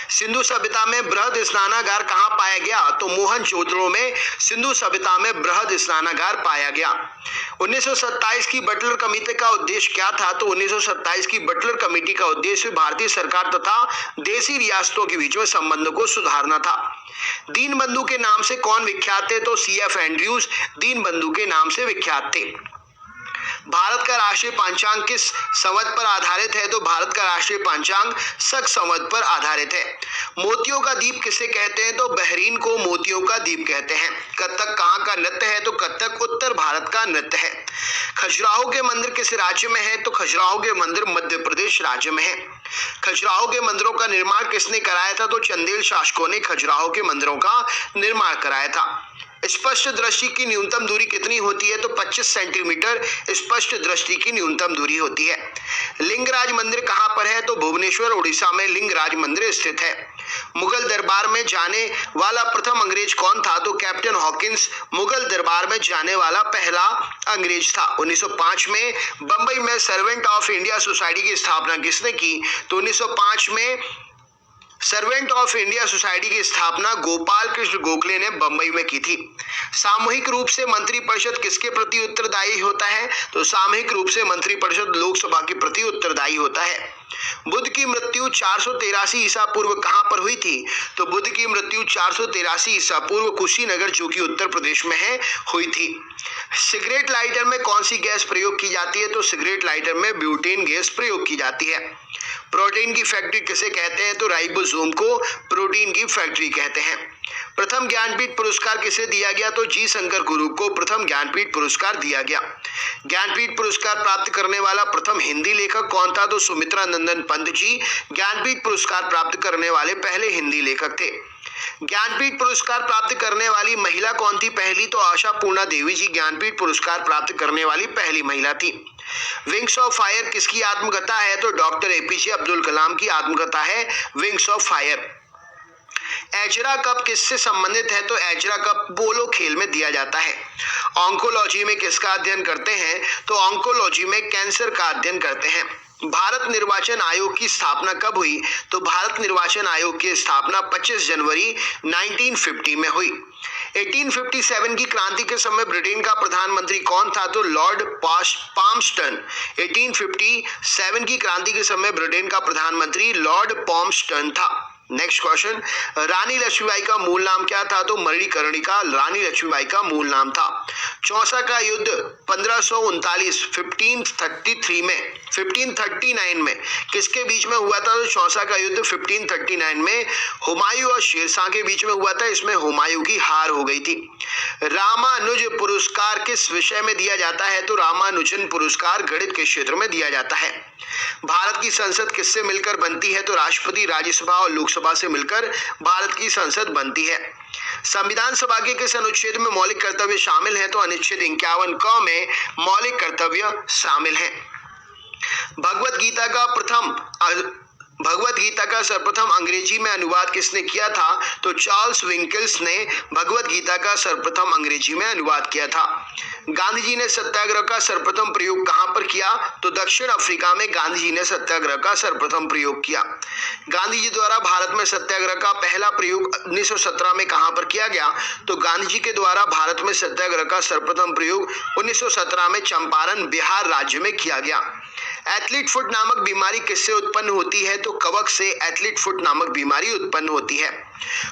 A: सिंधु सभ्यता में बृहद स्नानागार कहां पाया गया? तो मोहनजोदड़ो में सिंधु सभ्यता में बृहद स्नानागार पाया गया। 1927 की बटलर कमेटी का उद्देश्य क्या था? तो 1927 की बटलर कमेटी का उद्देश्य भारतीय सरकार तथा देशी रियासतों के बीच में संबंधों को सुधारना था। दीनबंधु के नाम से कौन विख्यात थे? तो CF एंड्रयूज दीनबंधु के नाम से विख्यात थे। भारत का राष्ट्रीय पंचांग किस संवत पर आधारित है? तो भारत का राष्ट्रीय पंचांग शक संवत पर आधारित है। मोतियों का द्वीप किसे कहते हैं? तो बहरीन को मोतियों का द्वीप कहते हैं। कथक कहाँ का नृत्य है? तो कथक उत्तर भारत का नृत्य है। खजुराहो के मंदिर किस राज्य में है? तो खजुराहो के मंदिर मध्य प्रदेश राज्य में है। खजुराहो के मंदिरों का निर्माण किसने कराया था? तो चंदेल शासकों ने खजुराहो के मंदिरों का निर्माण कराया था। स्पष्ट दृष्टि की न्यूनतम दूरी कितनी होती है? तो 25 सेंटीमीटर स्पष्ट दृष्टि की न्यूनतम दूरी होती है। लिंगराज मंदिर कहां पर है? तो भुवनेश्वर उड़ीसा में लिंगराज मंदिर स्थित है। मुगल दरबार में जाने वाला प्रथम अंग्रेज कौन था? तो कैप्टन हॉकिंस मुगल दरबार में जाने वाला पहला अंग्रेज था। 1905 में बंबई में सर्वेंट ऑफ इंडिया सोसाइटी की स्थापना किसने की? तो 1905 में सर्वेंट ऑफ इंडिया सोसाइटी की स्थापना गोपाल कृष्ण गोखले ने बंबई में की थी। सामूहिक रूप से मंत्रिपरिषद किसके प्रति उत्तरदायी होता है? तो सामूहिक रूप से मंत्रिपरिषद लोकसभा के प्रति उत्तरदायी होता है। बुद्ध की मृत्यु 483 ईसा पूर्व कहां पर हुई थी? तो बुद्ध की मृत्यु 483 ईसा पूर्व कुशीनगर जो कि उत्तर प्रदेश में है हुई थी। सिगरेट लाइटर में कौन सी गैस प्रयोग की जाती है? तो सिगरेट लाइटर में ब्यूटेन गैस प्रयोग की जाती है। प्रोटीन की फैक्ट्री किसे कहते हैं? तो राइबोसोम को प्रोटीन की फैक्ट्री कहते हैं। प्रथम ज्ञानपीठ पुरस्कार किसे दिया गया? तो जी शंकर गुरु को प्रथम ज्ञानपीठ पुरस्कार दिया गया। ज्ञानपीठ पुरस्कार प्राप्त करने वाला प्रथम हिंदी लेखक कौन था? तो सुमित्रा नंदन पंत जी ज्ञानपीठ पुरस्कार प्राप्त करने वाले पहले हिंदी लेखक थे। ज्ञानपीठ पुरस्कार प्राप्त करने वाली महिला कौन थी पहली? तो आशा पूर्णा देवी जी ज्ञानपीठ पुरस्कार प्राप्त करने वाली पहली महिला थी। विंग्स ऑफ फायर किसकी आत्मकथा है? तो डॉक्टर APJ अब्दुल कलाम की आत्मकथा है wings of fire. Ezra cup किससे संबंधित है? तो एजरा कप पोलो खेल में दिया जाता है। ऑन्कोलॉजी में किसका अध्ययन करते हैं? तो ऑन्कोलॉजी में कैंसर का अध्ययन करते हैं। भारत निर्वाचन आयोग की स्थापना कब हुई? तो भारत निर्वाचन आयोग की स्थापना 25 जनवरी 1950 में हुई। 1857 की क्रांति के समय ब्रिटेन का प्रधानमंत्री कौन था? तो लॉर्ड पाल्मस्टन। 1857 की क्रांति के समय ब्रिटेन का प्रधानमंत्री लॉर्ड पाल्मस्टन था। नेक्स्ट क्वेश्चन, रानी लक्ष्मीबाई का मूल नाम क्या था? तो मणिकर्णिका रानी लक्ष्मीबाई का मूल नाम था। चौसा का युद्ध 1539 में किसके बीच में हुआ था? तो चौसा का युद्ध 1539 में हुमायूं और शेरशाह के बीच में हुआ था। इसमें हुमायूं की हार हो गई थी। रामानुज पुरस्कार किस विषय में दिया जाता है? तो रामानुजन पुरस्कार गणित के क्षेत्र में दिया जाता है। भारत की संसद किससे मिलकर बनती है? तो राष्ट्रपति, राज्यसभा और लोकसभा से मिलकर भारत की संसद बनती है। संविधान सभा के किस अनुच्छेद में मौलिक कर्तव्य शामिल है? तो अनुच्छेद 51 क में मौलिक कर्तव्य शामिल है। भगवत गीता का सर्वप्रथम अंग्रेजी में अनुवाद किसने किया था? तो चार्ल्स विंकल्स ने भगवत गीता का सर्वप्रथम अंग्रेजी में अनुवाद किया था। गांधी जी ने सत्याग्रह का सर्वप्रथम प्रयोग कहां पर किया? तो दक्षिण अफ्रीका में गांधी जी ने सत्याग्रह का सर्वप्रथम प्रयोग किया। गांधी जी द्वारा भारत में सत्याग्रह का पहला प्रयोग 1917 में कहां पर किया गया? तो गांधी जी के द्वारा भारत में सत्याग्रह का सर्वप्रथम प्रयोग 1917 में चंपारण, बिहार राज्य में किया गया। एथलीट फुट नामक बीमारी किससे उत्पन्न होती है? तो कवक से एथलीट फुट नामक बीमारी उत्पन्न होती है।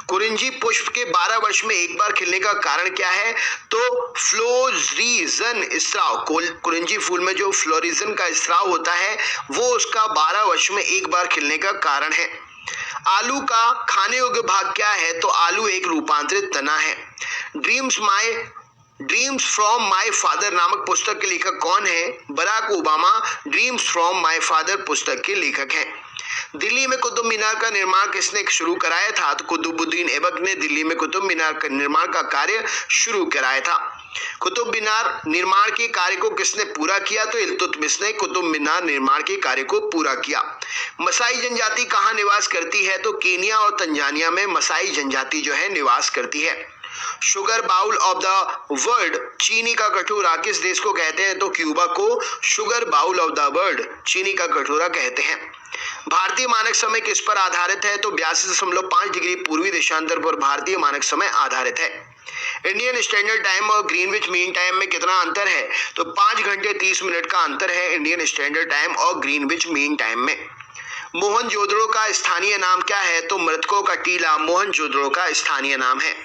A: कुरिंजी पुष्प के 12 वर्ष में एक बार खिलने का कारण क्या है? तो फ्लोरिजन स्राव। कुरिंजी फूल में जो फ्लोरिजन का स्राव होता है वो उसका 12 वर्ष में एक बार खिलने का कारण है। आलू का खाने योग्य भाग क्या है? तो आलू एक रूपांतरित तना है। ड्रीम्स फ्रॉम माई फादर नामक पुस्तक के लेखक कौन है? Barack Obama dreams from my father पुस्तक के लेखक हैं। दिल्ली में कुतुब मीनार का निर्माण किसने शुरू कराया था? तो कुतुबुद्दीन ऐबक ने दिल्ली में कुतुब मीनार का निर्माण का कार्य शुरू कराया था। कुतुब मीनार निर्माण के कार्य को किसने पूरा किया? तो इल्तुतमिश ने कुतुब मीनार निर्माण के कार्य को पूरा किया। मसाई जनजाति कहाँ निवास करती है? तो केनिया और तंजानिया में मसाई जनजाति जो है निवास करती है। Sugar bowl of the world, चीनी का कटोरा किस देश को कहते हैं? तो क्यूबा को sugar bowl of the world, चीनी का कटोरा कहते हैं। भारतीय मानक समय किस पर आधारित है? तो 82.5 डिग्री पूर्वी देशांतर पर भारतीय मानक समय आधारित है। इंडियन स्टैंडर्ड टाइम और ग्रीनविच मीन टाइम में कितना अंतर है? तो 5 घंटे 30 मिनट का अंतर है इंडियन स्टैंडर्ड टाइम और ग्रीनविच मीन टाइम में। मोहनजोदड़ो का स्थानीय नाम क्या है? तो मृतकों का टीला मोहनजोदड़ो का स्थानीय नाम है।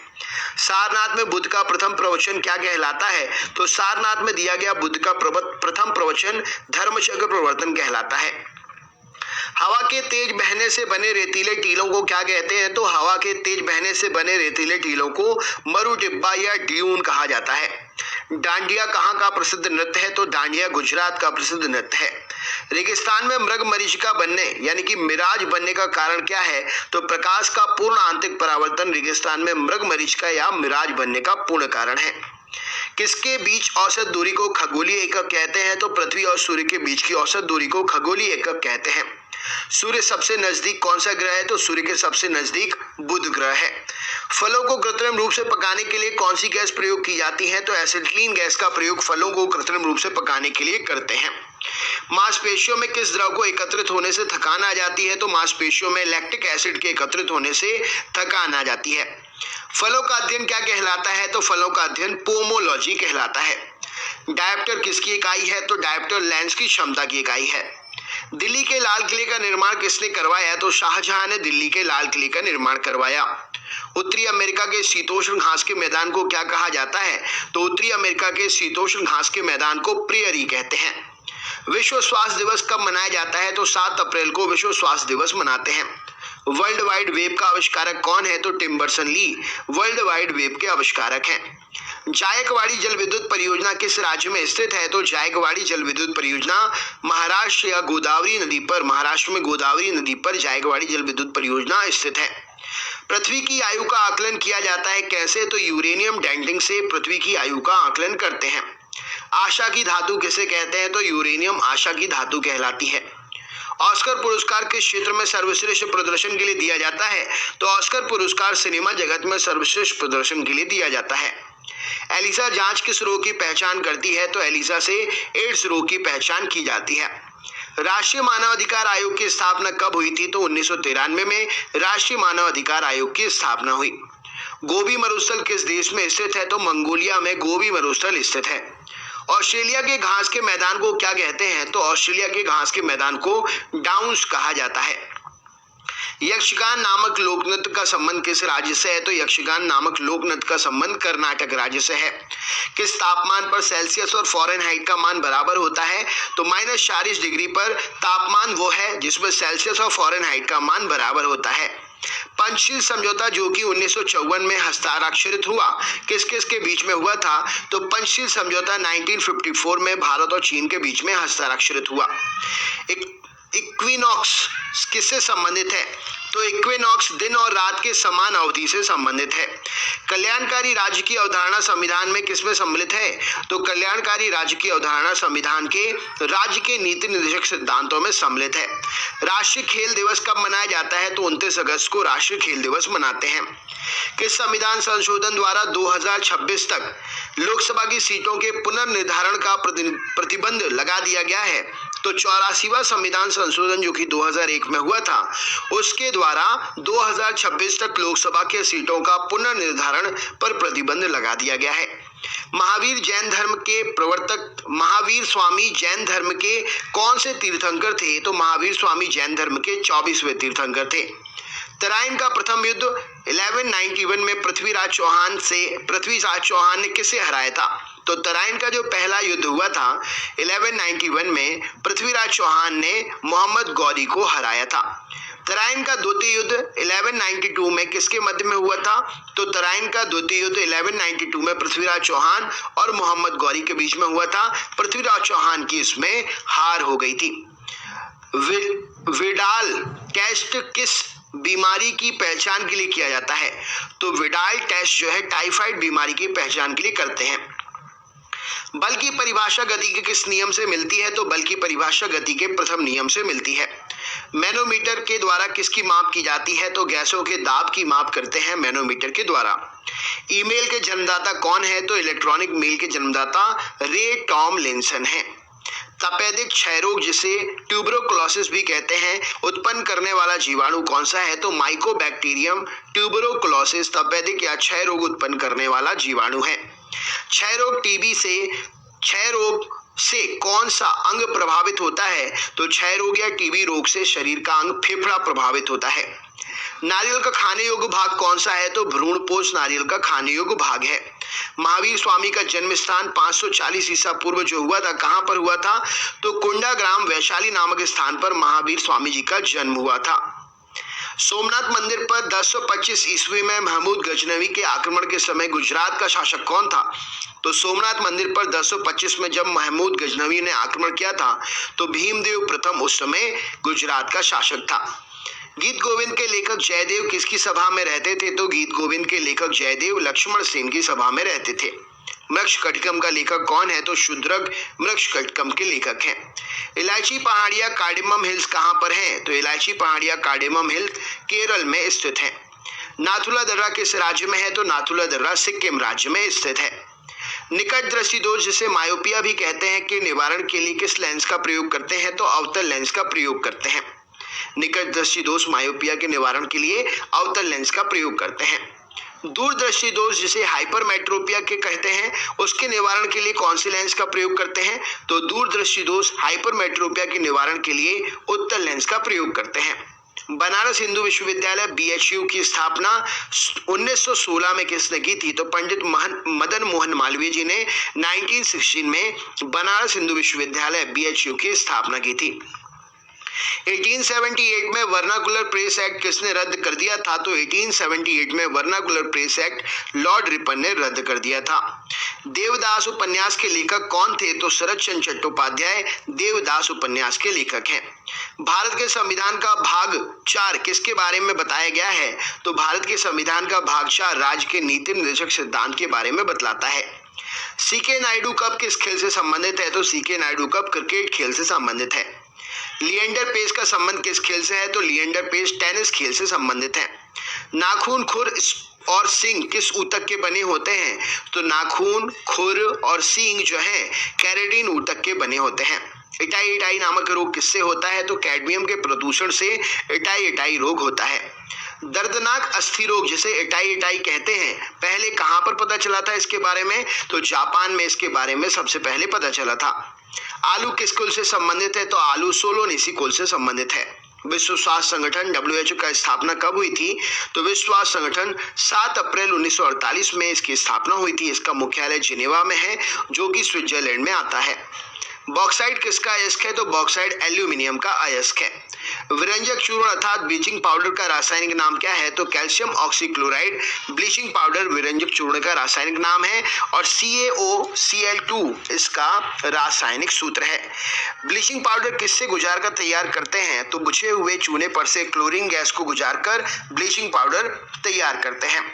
A: सारनाथ में बुद्ध का प्रथम प्रवचन क्या कहलाता है? तो सारनाथ में दिया गया बुद्ध का प्रथम प्रवचन धर्मचक्र प्रवर्तन कहलाता है। हवा के तेज बहने से बने रेतीले टीलों को क्या कहते हैं? तो हवा के तेज बहने से बने रेतीले टीलों को मरुडिब्बा या ड्यून कहा जाता है। डांडिया कहाँ का प्रसिद्ध नृत्य है? तो डांडिया गुजरात का प्रसिद्ध नृत्य है। रेगिस्तान में मृग मरीचिका बनने यानी कि मिराज बनने का कारण क्या है? तो प्रकाश का पूर्ण आंतरिक परावर्तन रेगिस्तान में मृग मरीचिका या मिराज बनने का पूर्ण कारण है। किसके बीच औसत दूरी को खगोलीय एकक कहते हैं? तो पृथ्वी और सूर्य के बीच की औसत दूरी को खगोलीय एकक कहते हैं। सूर्य सबसे नजदीक कौन सा ग्रह है? तो सूर्य के सबसे नजदीक बुध ग्रह है। फलों को कृत्रिम रूप से पकाने के लिए कौन सी गैस प्रयोग की जाती है? तो एसिटिलीन गैस का प्रयोग फलों को कृत्रिम रूप से पकाने के लिए करते हैं। मांसपेशियों में किस द्रव को एकत्रित होने से थकान आ जाती है? तो मांसपेशियों में लैक्टिक एसिड के एकत्रित होने से थकान आ जाती है। फलों का अध्ययन क्या कहलाता है? तो फलों का अध्ययन पोमोलॉजी कहलाता है। डायप्टर किसकी इकाई है? तो डायप्टर लेंस की क्षमता की इकाई है। दिल्ली के लाल किले का निर्माण किसने करवाया? तो शाहजहां ने दिल्ली के लाल किले का निर्माण करवाया। उत्तरी अमेरिका के शीतोष्ण घास के मैदान को क्या कहा जाता है? तो उत्तरी अमेरिका के शीतोष्ण घास के मैदान को प्रेयरी कहते हैं। विश्व स्वास्थ्य दिवस कब मनाया जाता है? तो 7 अप्रैल को विश्व स्वास्थ्य दिवस मनाते हैं। वर्ल्ड वाइड वेब का आविष्कारक कौन है? तो Tim Berners Lee world wide web के आविष्कारक हैं। जायकवाड़ी जल विद्युत परियोजना किस राज्य में स्थित है? तो जायकवाड़ी जल विद्युत परियोजना महाराष्ट्र या गोदावरी नदी पर, महाराष्ट्र में गोदावरी नदी पर जायकवाड़ी जल विद्युत परियोजना स्थित है। पृथ्वी की आयु का आकलन किया जाता है कैसे? तो यूरेनियम डेंटिंग से पृथ्वी की आयु का आकलन करते हैं। आशा की धातु किसे कहते हैं? तो यूरेनियम आशा की धातु कहलाती है। ऑस्कर पुरस्कार किस क्षेत्र में सर्वश्रेष्ठ प्रदर्शन के लिए दिया जाता है? तो ऑस्कर पुरस्कार सिनेमा जगत में सर्वश्रेष्ठ प्रदर्शन के लिए दिया जाता है। एलिसा जांच किस रोग की पहचान करती है? तो एलिसा से एड्स रोग की पहचान की जाती है। राष्ट्रीय मानवाधिकार आयोग की स्थापना कब हुई थी? तो 1993 में राष्ट्रीय मानवाधिकार आयोग की स्थापना हुई। गोबी मरुस्थल किस देश में स्थित है? तो मंगोलिया में गोबी मरुस्थल स्थित है। ऑस्ट्रेलिया के घास के मैदान को क्या कहते हैं? तो ऑस्ट्रेलिया के घास के मैदान को डाउन्स कहा जाता है। यक्षगान नामक लोकनृत्य का संबंध किस राज्य से है? तो यक्षगान नामक लोकनृत्य का संबंध कर्नाटक राज्य से है। किस तापमान पर सेल्सियस और फ़ारेनहाइट का मान बराबर होता है? तो -40 डिग्री पर तापमान वो है जिसमें सेल्सियस और फ़ारेनहाइट का मान बराबर होता है। पंचशील समझौता जो कि 1954 में हस्ताक्षरित हुआ, किस किस के बीच में हुआ था? तो पंचशील समझौता 1954 में भारत और चीन के बीच में हस्ताक्षरित हुआ। इक्विनॉक्स किससे संबंधित है? तो इक्विनॉक्स दिन और रात के समान अवधि से संबंधित है। कल्याणकारी राज्य की अवधारणा संविधान में किसमें सम्मिलित है? तो कल्याणकारी राज्य की अवधारणा संविधान के राज्य के नीति निर्देशक सिद्धांतों में सम्मिलित है। राष्ट्रीय खेल दिवस कब मनाया जाता है? तो 29 अगस्त को राष्ट्रीय खेल दिवस मनाते हैं। किस संविधान संशोधन द्वारा 2026 तक लोकसभा की सीटों के पुनर्निर्धारण का प्रतिबंध लगा दिया गया है? तो 84वां संविधान संशोधन जो कि 2001 में हुआ था, उसके द्वारा 2026 तक लोकसभा के सीटों का पुनर्निर्धारण पर प्रतिबंध लगा दिया गया है। महावीर जैन धर्म के प्रवर्तक महावीर स्वामी जैन धर्म के कौन से तीर्थंकर थे? तो महावीर स्वामी जैन धर्म के 24वें तीर्थंकर थे। तराइन का प्रथम युद्ध 1191 में पृथ्वीराज चौहान ने किसे हराया था? तो तराइन का जो पहला युद्ध हुआ था 1191 में पृथ्वीराज चौहान ने मोहम्मद गौरी को हराया था। तराइन का द्वितीय युद्ध 1192 में किसके मध्य में हुआ था? तो तराइन का द्वितीय युद्ध 1192 में पृथ्वीराज चौहान और मोहम्मद गौरी के बीच में हुआ था। पृथ्वीराज चौहान की इसमें हार हो गई थी। विडाल टेस्ट किस बीमारी की पहचान के लिए किया जाता है? तो विडाल टेस्ट जो है टाइफाइड बीमारी की पहचान के लिए करते हैं। बल की परिभाषा गति के किस नियम से मिलती है? तो बल की परिभाषा गति के प्रथम नियम से मिलती है। मैनोमीटर के द्वारा किसकी माप की जाती है? तो गैसों के दाब की माप करते हैं मैनोमीटर के द्वारा। ईमेल के जन्मदाता कौन है? तो इलेक्ट्रॉनिक मेल के जन्मदाता रे टॉमलिंसन है। तपेदिक क्षय रोग जिसे ट्यूबरोकुलोसिस भी कहते हैं, उत्पन्न करने वाला जीवाणु कौन सा है? तो माइकोबैक्टीरियम ट्यूबरोकुलोसिस तपेदिक या क्षय रोग उत्पन्न करने वाला जीवाणु है। क्षय रोग से कौन सा अंग प्रभावित होता है? तो क्षय रोग या टीबी रोग से शरीर का अंग फेफड़ा प्रभावित होता है। नारियल का खाने योग्य भाग कौन सा है? तो भ्रूणपोष नारियल का खाने योग्य भाग है। महावीर स्वामी का जन्म स्थान 540 ईसा पूर्व जो हुआ था, कहां पर हुआ था? तो कुंडा ग्राम वैशाली नामक स्थान पर महावीर स्वामी जी का जन्म हुआ था। सोमनाथ मंदिर पर 1025 ईस्वी में महमूद गजनवी के आक्रमण के समय गुजरात का शासक कौन था? तो सोमनाथ मंदिर पर 1025 में जब महमूद गजनवी ने आक्रमण किया था तो भीमदेव प्रथम उस समय गुजरात का शासक था। गीत गोविंद के लेखक जयदेव किसकी सभा में रहते थे? तो गीत गोविंद के लेखक जयदेव लक्ष्मण सेन की सभा में रहते थे। मृक्षकटिकम का लेखक कौन है? तो शूद्रक मृक्षकटिकम के लेखक हैं। इलायची पहाड़ियां कार्डेमम हिल्स कहां पर हैं? तो इलायची पहाड़ियां कार्डेमम हिल्स केरल में स्थित है। नाथुला दर्रा किस राज्य में है? तो नाथुला दर्रा सिक्किम राज्य में स्थित है। निकट दृष्टि दोष जिसे मायोपिया भी कहते हैं के निवारण के लिए किस लेंस का प्रयोग करते हैं? तो अवतल लेंस का प्रयोग करते हैं। निकट दृष्टि दोष मायोपिया के निवारण के लिए अवतल लेंस का प्रयोग करते हैं। दूरदृष्टि दोष जिसे हाइपरमेट्रोपिया के कहते हैं, उसके निवारण के लिए कौन सी लेंस का प्रयोग करते हैं? तो दूरदृष्टि दोष हाइपरमेट्रोपिया के निवारण के लिए उत्तल लेंस का प्रयोग करते हैं। बनारस हिंदू विश्वविद्यालय BHU की स्थापना 1916 में किसने की थी? तो पंडित मदन मोहन मालवीय जी ने 1916 में बनारस हिंदू विश्वविद्यालय BHU की स्थापना की थी। 1878 में वर्नाकुलर प्रेस एक्ट किसने रद्द कर दिया था? तो 1878 में vernacular press act Lord Ripon ने रद्द कर दिया था। देवदास उपन्यास के लेखक कौन थे? तो शरत चंद्र चट्टोपाध्याय देवदास उपन्यास के लेखक हैं। भारत के संविधान का भाग 4 किसके बारे में बताया गया है? तो भारत के संविधान का भाग 4 राज्य के नीति निर्देशक सिद्धांत के बारे में बतलाता है। CK नायडू कप किस खेल से संबंधित है? तो CK नायडू कप क्रिकेट खेल से संबंधित है। लिएंडर पेस का संबंध किस खेल से है? तो लिएंडर पेस टेनिस खेल से संबंधित है। नाखून, खुर और सींग किस ऊतक के बने होते हैं? तो नाखून, खुर और सींग जो है कैरेटिन ऊतक के बने होते हैं। इटाई नामक रोग किससे होता है? तो कैडमियम के प्रदूषण से इटाई रोग होता है। दर्दनाक अस्थि रोग जिसे इटाई कहते हैं, पहले कहां पर पता चला था इसके बारे में? तो जापान में इसके बारे में सबसे पहले पता चला था। आलू किस कुल से संबंधित है? तो आलू सोलोनेसी कुल से संबंधित है। विश्व स्वास्थ्य संगठन WHO का स्थापना कब हुई थी? तो विश्व स्वास्थ्य संगठन 7 अप्रैल 1948 में इसकी स्थापना हुई थी। इसका मुख्यालय जिनेवा में है जो कि स्विट्जरलैंड में आता है। बॉक्साइट किसका अयस्क है? तो बॉक्साइट एल्यूमिनियम का अयस्क है। विरंजक चूर्ण अर्थात ब्लीचिंग पाउडर का रासायनिक नाम क्या है? तो कैल्शियम ऑक्सीक्लोराइड ब्लीचिंग पाउडर विरंजक चूर्ण का रासायनिक नाम है और CaOCl2 इसका रासायनिक सूत्र है। ब्लीचिंग पाउडर किससे गुजार कर तैयार करते हैं? तो बुझे हुए चूने पर से क्लोरीन गैस को गुजार कर ब्लीचिंग पाउडर तैयार करते हैं।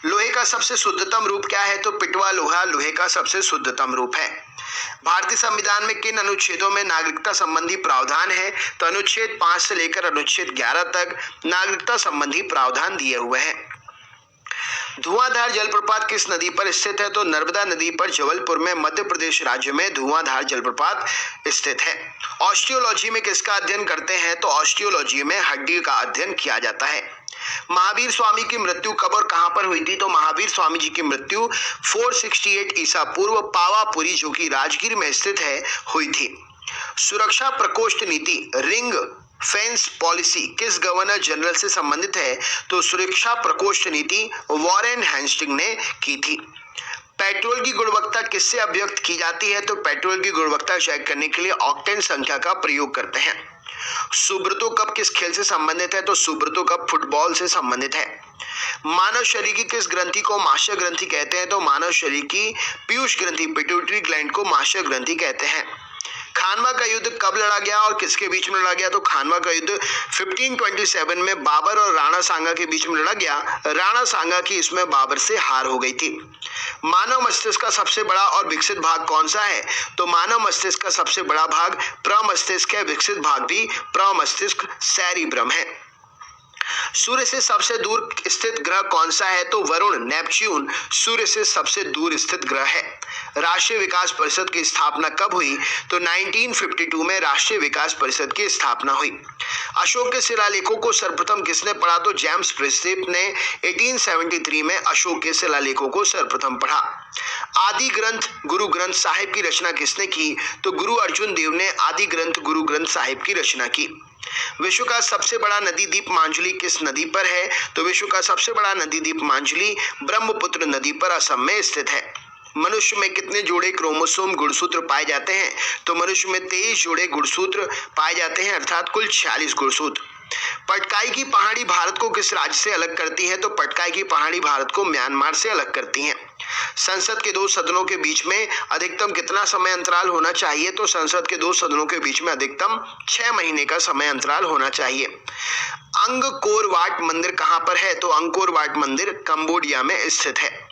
A: लोहे का सबसे शुद्धतम रूप क्या है? तो पिटवा लोहा लोहे का सबसे शुद्धतम रूप है। भारतीय संविधान में किन अनुच्छेदों में नागरिकता संबंधी प्रावधान है? तो अनुच्छेद 5 से लेकर अनुच्छेद 11 तक नागरिकता संबंधी प्रावधान दिए हुए हैं। धुआंधार जलप्रपात किस नदी पर स्थित है? तो नर्मदा नदी पर जबलपुर में मध्य प्रदेश राज्य में धुआंधार जलप्रपात स्थित है। ऑस्टियोलॉजी में किसका अध्ययन करते हैं? तो ऑस्टियोलॉजी में हड्डी का अध्ययन किया जाता है। महावीर स्वामी की मृत्यु कब और कहां पर हुई थी? तो महावीर स्वामी जी की मृत्यु 468 ईसा पूर्व पावापुरी जो कि राजगीर में स्थित है हुई थी। सुरक्षा प्रकोष्ठ नीति रिंग फेंस पॉलिसी किस गवर्नर जनरल से संबंधित है? तो सुरक्षा प्रकोष्ठ नीति वॉरेन हेस्टिंग ने की थी। पेट्रोल की गुणवत्ता किससे अभिव्यक्त की जाती है? तो पेट्रोल की गुणवत्ता चेक करने के लिए ऑक्टेन संख्या का प्रयोग करते हैं। सुब्रतो कप किस खेल से संबंधित है? तो सुब्रतो कप फुटबॉल से संबंधित है। मानव शरीर की किस ग्रंथि को माशय ग्रंथि कहते हैं? तो मानव शरीर की पीयूष ग्रंथि पिट्यूटरी ग्लैंड को माशय ग्रंथि कहते हैं। खानवा का युद्ध कब लड़ा गया और किसके बीच में लड़ा गया? तो खानवा का युद्ध 1527 में बाबर और राणा सांगा के बीच में लड़ा गया। राणा सांगा की इसमें बाबर से हार हो गई थी। मानव मस्तिष्क का सबसे बड़ा और विकसित भाग कौन सा है? तो मानव मस्तिष्क का सबसे बड़ा भाग प्रमस्तिष्क है। विकसित भाग भी प्रमस्तिष्क सेरिब्रम है। सूर्य से सबसे दूर स्थित ग्रह कौन सा है? तो वरुण नेपच्यून सूर्य से सबसे दूर स्थित ग्रह है। राष्ट्रीय विकास परिषद की स्थापना कब हुई? तो 1952 में राष्ट्रीय विकास परिषद की स्थापना हुई। अशोक के शिलालेखों को सर्वप्रथम किसने पढ़ा? तो जेम्स प्रिंसेप ने 1873 में अशोक के शिलालेखों को सर्वप्रथम पढ़ा। आदि ग्रंथ गुरु ग्रंथ साहिब की रचना किसने की? तो गुरु अर्जुन देव ने आदि ग्रंथ गुरु ग्रंथ साहिब की रचना की। विश्व का सबसे बड़ा नदी द्वीप मांजुली किस नदी पर है? तो विश्व का सबसे बड़ा नदी द्वीप मांजुली ब्रह्मपुत्र नदी पर असम में स्थित है। मनुष्य में कितने जोड़े क्रोमोसोम गुणसूत्र पाए जाते हैं? तो मनुष्य में 23 जोड़े गुणसूत्र पाए जाते हैं अर्थात कुल 46 गुणसूत्र। पटकाई की पहाड़ी भारत को किस राज्य से अलग करती है? तो पटकाई की पहाड़ी भारत को म्यांमार से अलग करती हैं। संसद के 2 सदनों के बीच में अधिकतम कितना समय अंतराल होना चाहिए? तो संसद के 2 सदनों के बीच में अधिकतम 6 महीने का समय अंतराल होना चाहिए। अंगकोर वाट मंदिर कहां पर है? तो अंगकोर वाट मंदिर कंबोडिया में स्थित है।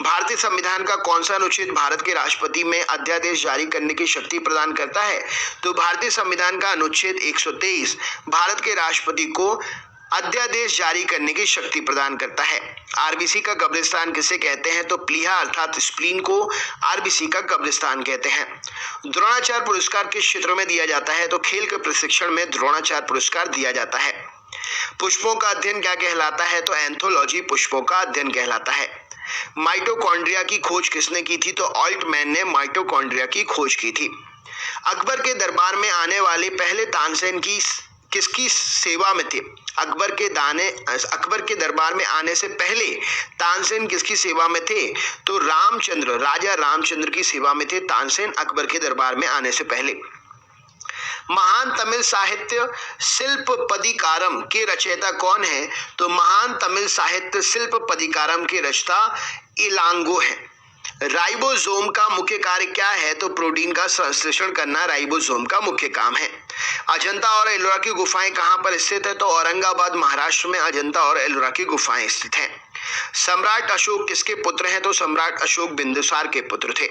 A: भारतीय संविधान का कौन सा अनुच्छेद भारत के राष्ट्रपति में अध्यादेश जारी करने की शक्ति प्रदान करता है? तो भारतीय संविधान का अनुच्छेद 123 भारत के राष्ट्रपति को अध्यादेश जारी करने की शक्ति प्रदान करता है। आरबीसी का कब्रिस्तान किसे कहते हैं? तो प्लीहा अर्थात स्प्लीन को आरबीसी का कब्रिस्तान कहते हैं। द्रोणाचार्य पुरस्कार किस क्षेत्र में दिया जाता है? तो खेल के प्रशिक्षण में द्रोणाचार्य पुरस्कार दिया जाता है। पुष्पों का अध्ययन क्या कहलाता है? तो एंथोलॉजी पुष्पों का अध्ययन कहलाता है। माइटोकॉन्ड्रिया की खोज किसने की थी? तो ऑल्टमैन ने माइटोकॉन्ड्रिया की खोज की थी। अकबर के दरबार में आने वाले पहले तानसेन किसकी सेवा में थे? अकबर के दरबार में आने से पहले तानसेन किसकी सेवा में थे? तो राजा रामचंद्र की सेवा में थे तानसेन अकबर के दरबार में आने से पहले। महान तमिल साहित्य शिल्पपदिकारम के रचयिता कौन है? तो महान तमिल साहित्य शिल्पपदिकारम के रचयिता इलांगो है। राइबोसोम का मुख्य कार्य क्या है? तो प्रोटीन का संश्लेषण करना राइबोसोम का मुख्य काम है। अजंता और एलोरा की गुफाएं कहां पर स्थित है? तो औरंगाबाद महाराष्ट्र में अजंता और एलोरा की गुफाएं स्थित हैं। सम्राट अशोक किसके पुत्र हैं? तो सम्राट अशोक बिंदुसार के पुत्र थे।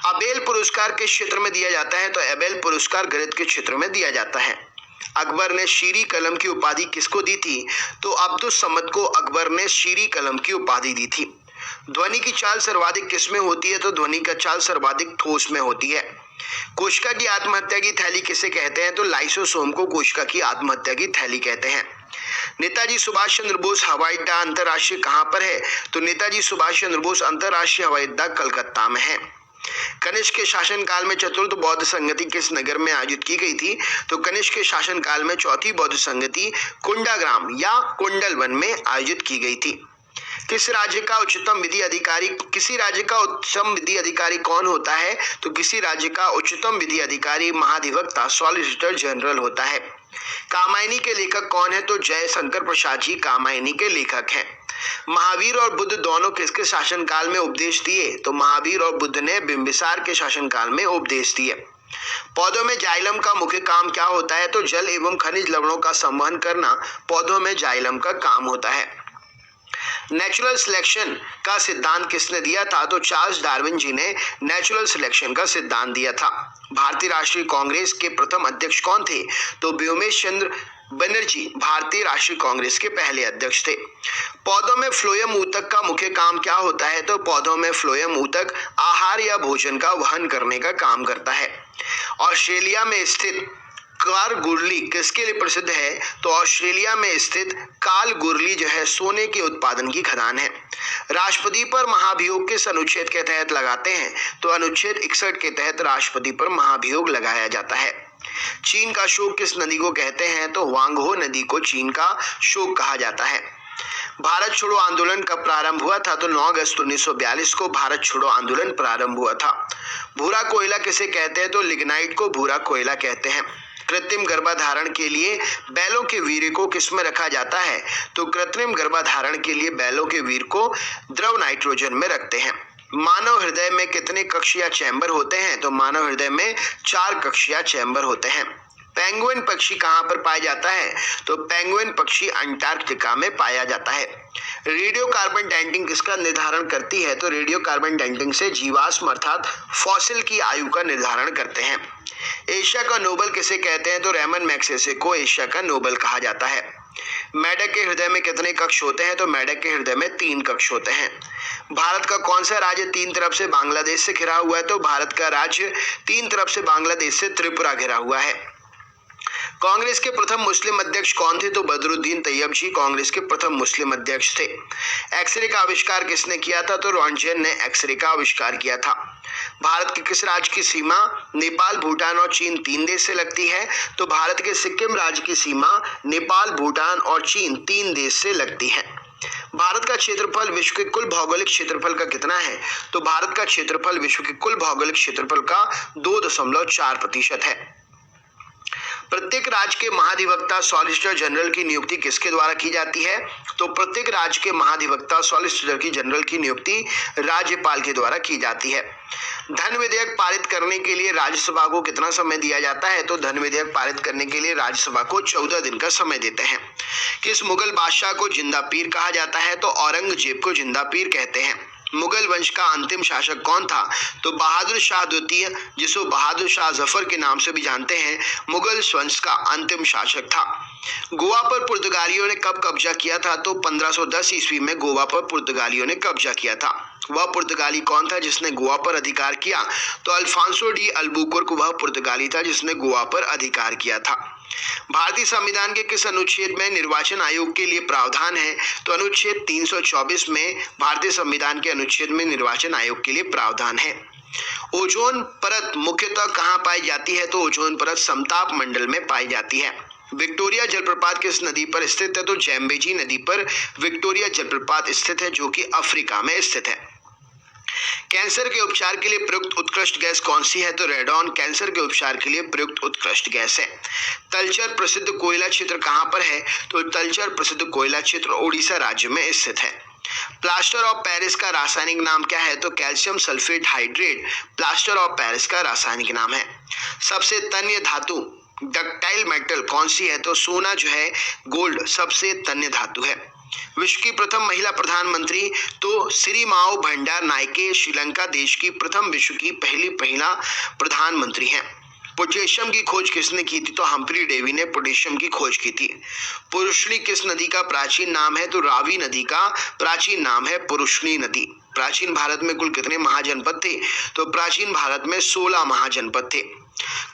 A: अबेल पुरस्कार किस क्षेत्र में दिया जाता है? तो अबेल पुरस्कार गणित के क्षेत्र में दिया जाता है। अकबर ने शीरी कलम की उपाधि किसको दी थी? तो अब्दुस समद को अकबर ने शीरी कलम की उपाधि दी थी। ध्वनि की चाल सर्वाधिक किसमें होती है? तो ध्वनि का चाल सर्वाधिक ठोस में होती है। कोशिका की आत्महत्या की थैली किसे कहते हैं? तो लाइसोसोम को कोशिका की आत्महत्या की थैली कहते हैं। नेताजी सुभाष चंद्र बोस हवाई अड्डा अंतरराष्ट्रीय कहां पर है? तो नेताजी सुभाष चंद्र बोस अंतरराष्ट्रीय हवाई अड्डा कलकत्ता में है। कनिष्क के शासनकाल में चतुर्थ बौद्ध संगति किस नगर में आयोजित की गई थी? तो कनिष्क के शासनकाल में चौथी बौद्ध संगति कुंडाग्राम या कुंडलवन में आयोजित की गई थी। किस राज्य का उच्चतम विधि अधिकारी, किसी राज्य का उच्चतम विधि अधिकारी कौन होता है? तो किसी राज्य का उच्चतम विधि अधिकारी महाधिवक्ता सॉलिसिटर जनरल होता है। कामायनी के लेखक कौन है? तो जयशंकर प्रसाद जी कामायनी के लेखक हैं। महावीर और बुद्ध दोनों किसके शासनकाल में उपदेश दिए? तो महावीर और बुद्ध ने बिंबिसार के शासनकाल में उपदेश दिए। पौधों में जाइलम का मुख्य काम क्या होता है? तो जल एवं खनिज लवणों का संवहन करना पौधों में जाइलम का काम होता है। नेचुरल सिलेक्शन का सिद्धांत किसने दिया था? तो चार्ल्स डार्विन जी ने नेचुरल सिलेक्शन का सिद्धांत दिया था। भारतीय राष्ट्रीय कांग्रेस के प्रथम अध्यक्ष कौन थे? तो व्योमेश चंद्र बनर्जी भारतीय राष्ट्रीय कांग्रेस के पहले अध्यक्ष थे। पौधों में फ्लोएम ऊतक का मुख्य काम क्या होता है? तो पौधों में फ्लोएम ऊतक आहार या भोजन का वहन करने का काम करता है। ऑस्ट्रेलिया में स्थित कारगुरली किसके लिए प्रसिद्ध है? तो ऑस्ट्रेलिया में स्थित कालगुरली जो है सोने के उत्पादन की खदान है। राष्ट्रपति पर महाभियोग किस अनुच्छेद के तहत लगाते हैं? तो अनुच्छेद 61 के तहत राष्ट्रपति पर महाभियोग लगाया जाता है। चीन का शोक किस नदी को कहते हैं? तो वांगहो नदी को चीन का शोक कहा जाता है। भारत छोड़ो आंदोलन कब प्रारंभ हुआ था? तो 9 अगस्त 1942 को भारत छोड़ो आंदोलन प्रारंभ हुआ था। भूरा कोयला किसे कहते हैं? तो लिग्नाइट को भूरा कोयला कहते हैं। कृत्रिम गर्भाधारण के लिए बैलों के वीर्य को किस में रखा जाता है? तो कृत्रिम गर्भाधारण के लिए बैलों के वीर्य को द्रव नाइट्रोजन में रखते हैं। मानव हृदय में कितने कक्ष या चैम्बर होते हैं? तो मानव हृदय में 4 कक्ष या चैम्बर होते हैं। पेंगुइन पक्षी कहाँ पर पाया जाता है? तो पेंगुइन पक्षी अंटार्कटिका में पाया जाता है। रेडियो कार्बन डेटिंग किसका निर्धारण करती है? तो रेडियो कार्बन डेटिंग से जीवाश्म अर्थात फॉसिल की आयु का निर्धारण करते हैं। एशिया का नोबल किसे कहते हैं? तो रेमन मैग्सेसे को एशिया का नोबल कहा जाता है। मेढक के हृदय में कितने कक्ष होते हैं? तो मेढक के हृदय में 3 कक्ष होते हैं। भारत का कौन सा राज्य 3 तरफ से बांग्लादेश से घिरा हुआ है? तो भारत का राज्य 3 तरफ से बांग्लादेश से त्रिपुरा घिरा हुआ है। कांग्रेस के प्रथम मुस्लिम अध्यक्ष कौन थे? तो बदरुद्दीन तैयब जी कांग्रेस के प्रथम मुस्लिम अध्यक्ष थे। एक्सरे का आविष्कार किसने किया था? तो रॉन्टगेन ने एक्सरे का आविष्कार किया था। भारत के किस राज्य की सीमा नेपाल, भूटान और चीन 3 देश से लगती है? तो भारत के सिक्किम राज्य की सीमा नेपाल, भूटान और चीन 3 देश से लगती है। भारत का क्षेत्रफल विश्व के कुल भौगोलिक क्षेत्रफल का कितना है? तो भारत का क्षेत्रफल विश्व के कुल भौगोलिक क्षेत्रफल का 2.4% है। प्रत्येक राज्य के महाधिवक्ता सॉलिसिटर जनरल की नियुक्ति किसके द्वारा की जाती है? तो प्रत्येक राज्य के महाधिवक्ता सॉलिसिटर जनरल की नियुक्ति राज्यपाल के द्वारा की जाती है। धन विधेयक पारित करने के लिए राज्यसभा को कितना समय दिया जाता है? तो धन विधेयक पारित करने के लिए राज्यसभा को 14 दिन का समय देते हैं। किस मुगल बादशाह को जिंदा पीर कहा जाता है? तो औरंगजेब को जिंदा पीर कहते हैं। मुगल वंश का अंतिम शासक कौन था? तो बहादुर शाह द्वितीय, जिसको बहादुर शाह जफर के नाम से भी जानते हैं, मुगल वंश का अंतिम शासक था। गोवा पर पुर्तगालियों ने कब कब्जा किया था? तो 1510 ईस्वी में गोवा पर पुर्तगालियों ने कब्जा किया था। वह पुर्तगाली कौन था जिसने गोवा पर अधिकार किया? तो अल्फांसो डी अल्बुकुर्क वह पुर्तगाली था जिसने गोवा पर अधिकार किया था। भारतीय संविधान के किस अनुच्छेद में निर्वाचन आयोग के लिए प्रावधान है? तो अनुच्छेद 324 में भारतीय संविधान के अनुच्छेद में निर्वाचन आयोग के लिए प्रावधान है। ओजोन परत मुख्यतः कहाँ पाई जाती है? तो ओजोन परत समताप मंडल में पाई जाती है। विक्टोरिया जलप्रपात किस नदी पर स्थित है? तो जैम्बेजी नदी पर विक्टोरिया जलप्रपात स्थित है जो कि अफ्रीका में स्थित है। कैंसर के उपचार के लिए प्रयुक्त उत्कृष्ट गैस कौन सी है? तो रेडॉन कैंसर के उपचार के लिए प्रयुक्त उत्कृष्ट गैस है। तलचर प्रसिद्ध कोयला क्षेत्र कहाँ पर है? तो तलचर प्रसिद्ध कोयला क्षेत्र ओडिशा राज्य में स्थित है। प्लास्टर ऑफ पेरिस का रासायनिक नाम क्या है? तो calcium sulphate hydrate plaster of Paris का रासायनिक नाम है। सबसे तन्य धातु डक्टाइल मेटल कौन सी है? तो सोना जो है गोल्ड सबसे तन्य धातु है। विश्व की प्रथम महिला प्रधानमंत्री तो श्री माओ भंडार नायके श्रीलंका देश की प्रथम विश्व की पहली महिला प्रधानमंत्री हैं। पोटेशियम की खोज किसने की थी? तो हम्फ्री डेवी ने पोटेशियम की खोज की थी। पुरुषनी किस नदी का प्राचीन नाम है? तो रावी नदी का प्राचीन नाम है पुरुषनी नदी। प्राचीन भारत में कुल कितने महाजनपद थे? तो प्राचीन भारत में 16 महाजनपद थे।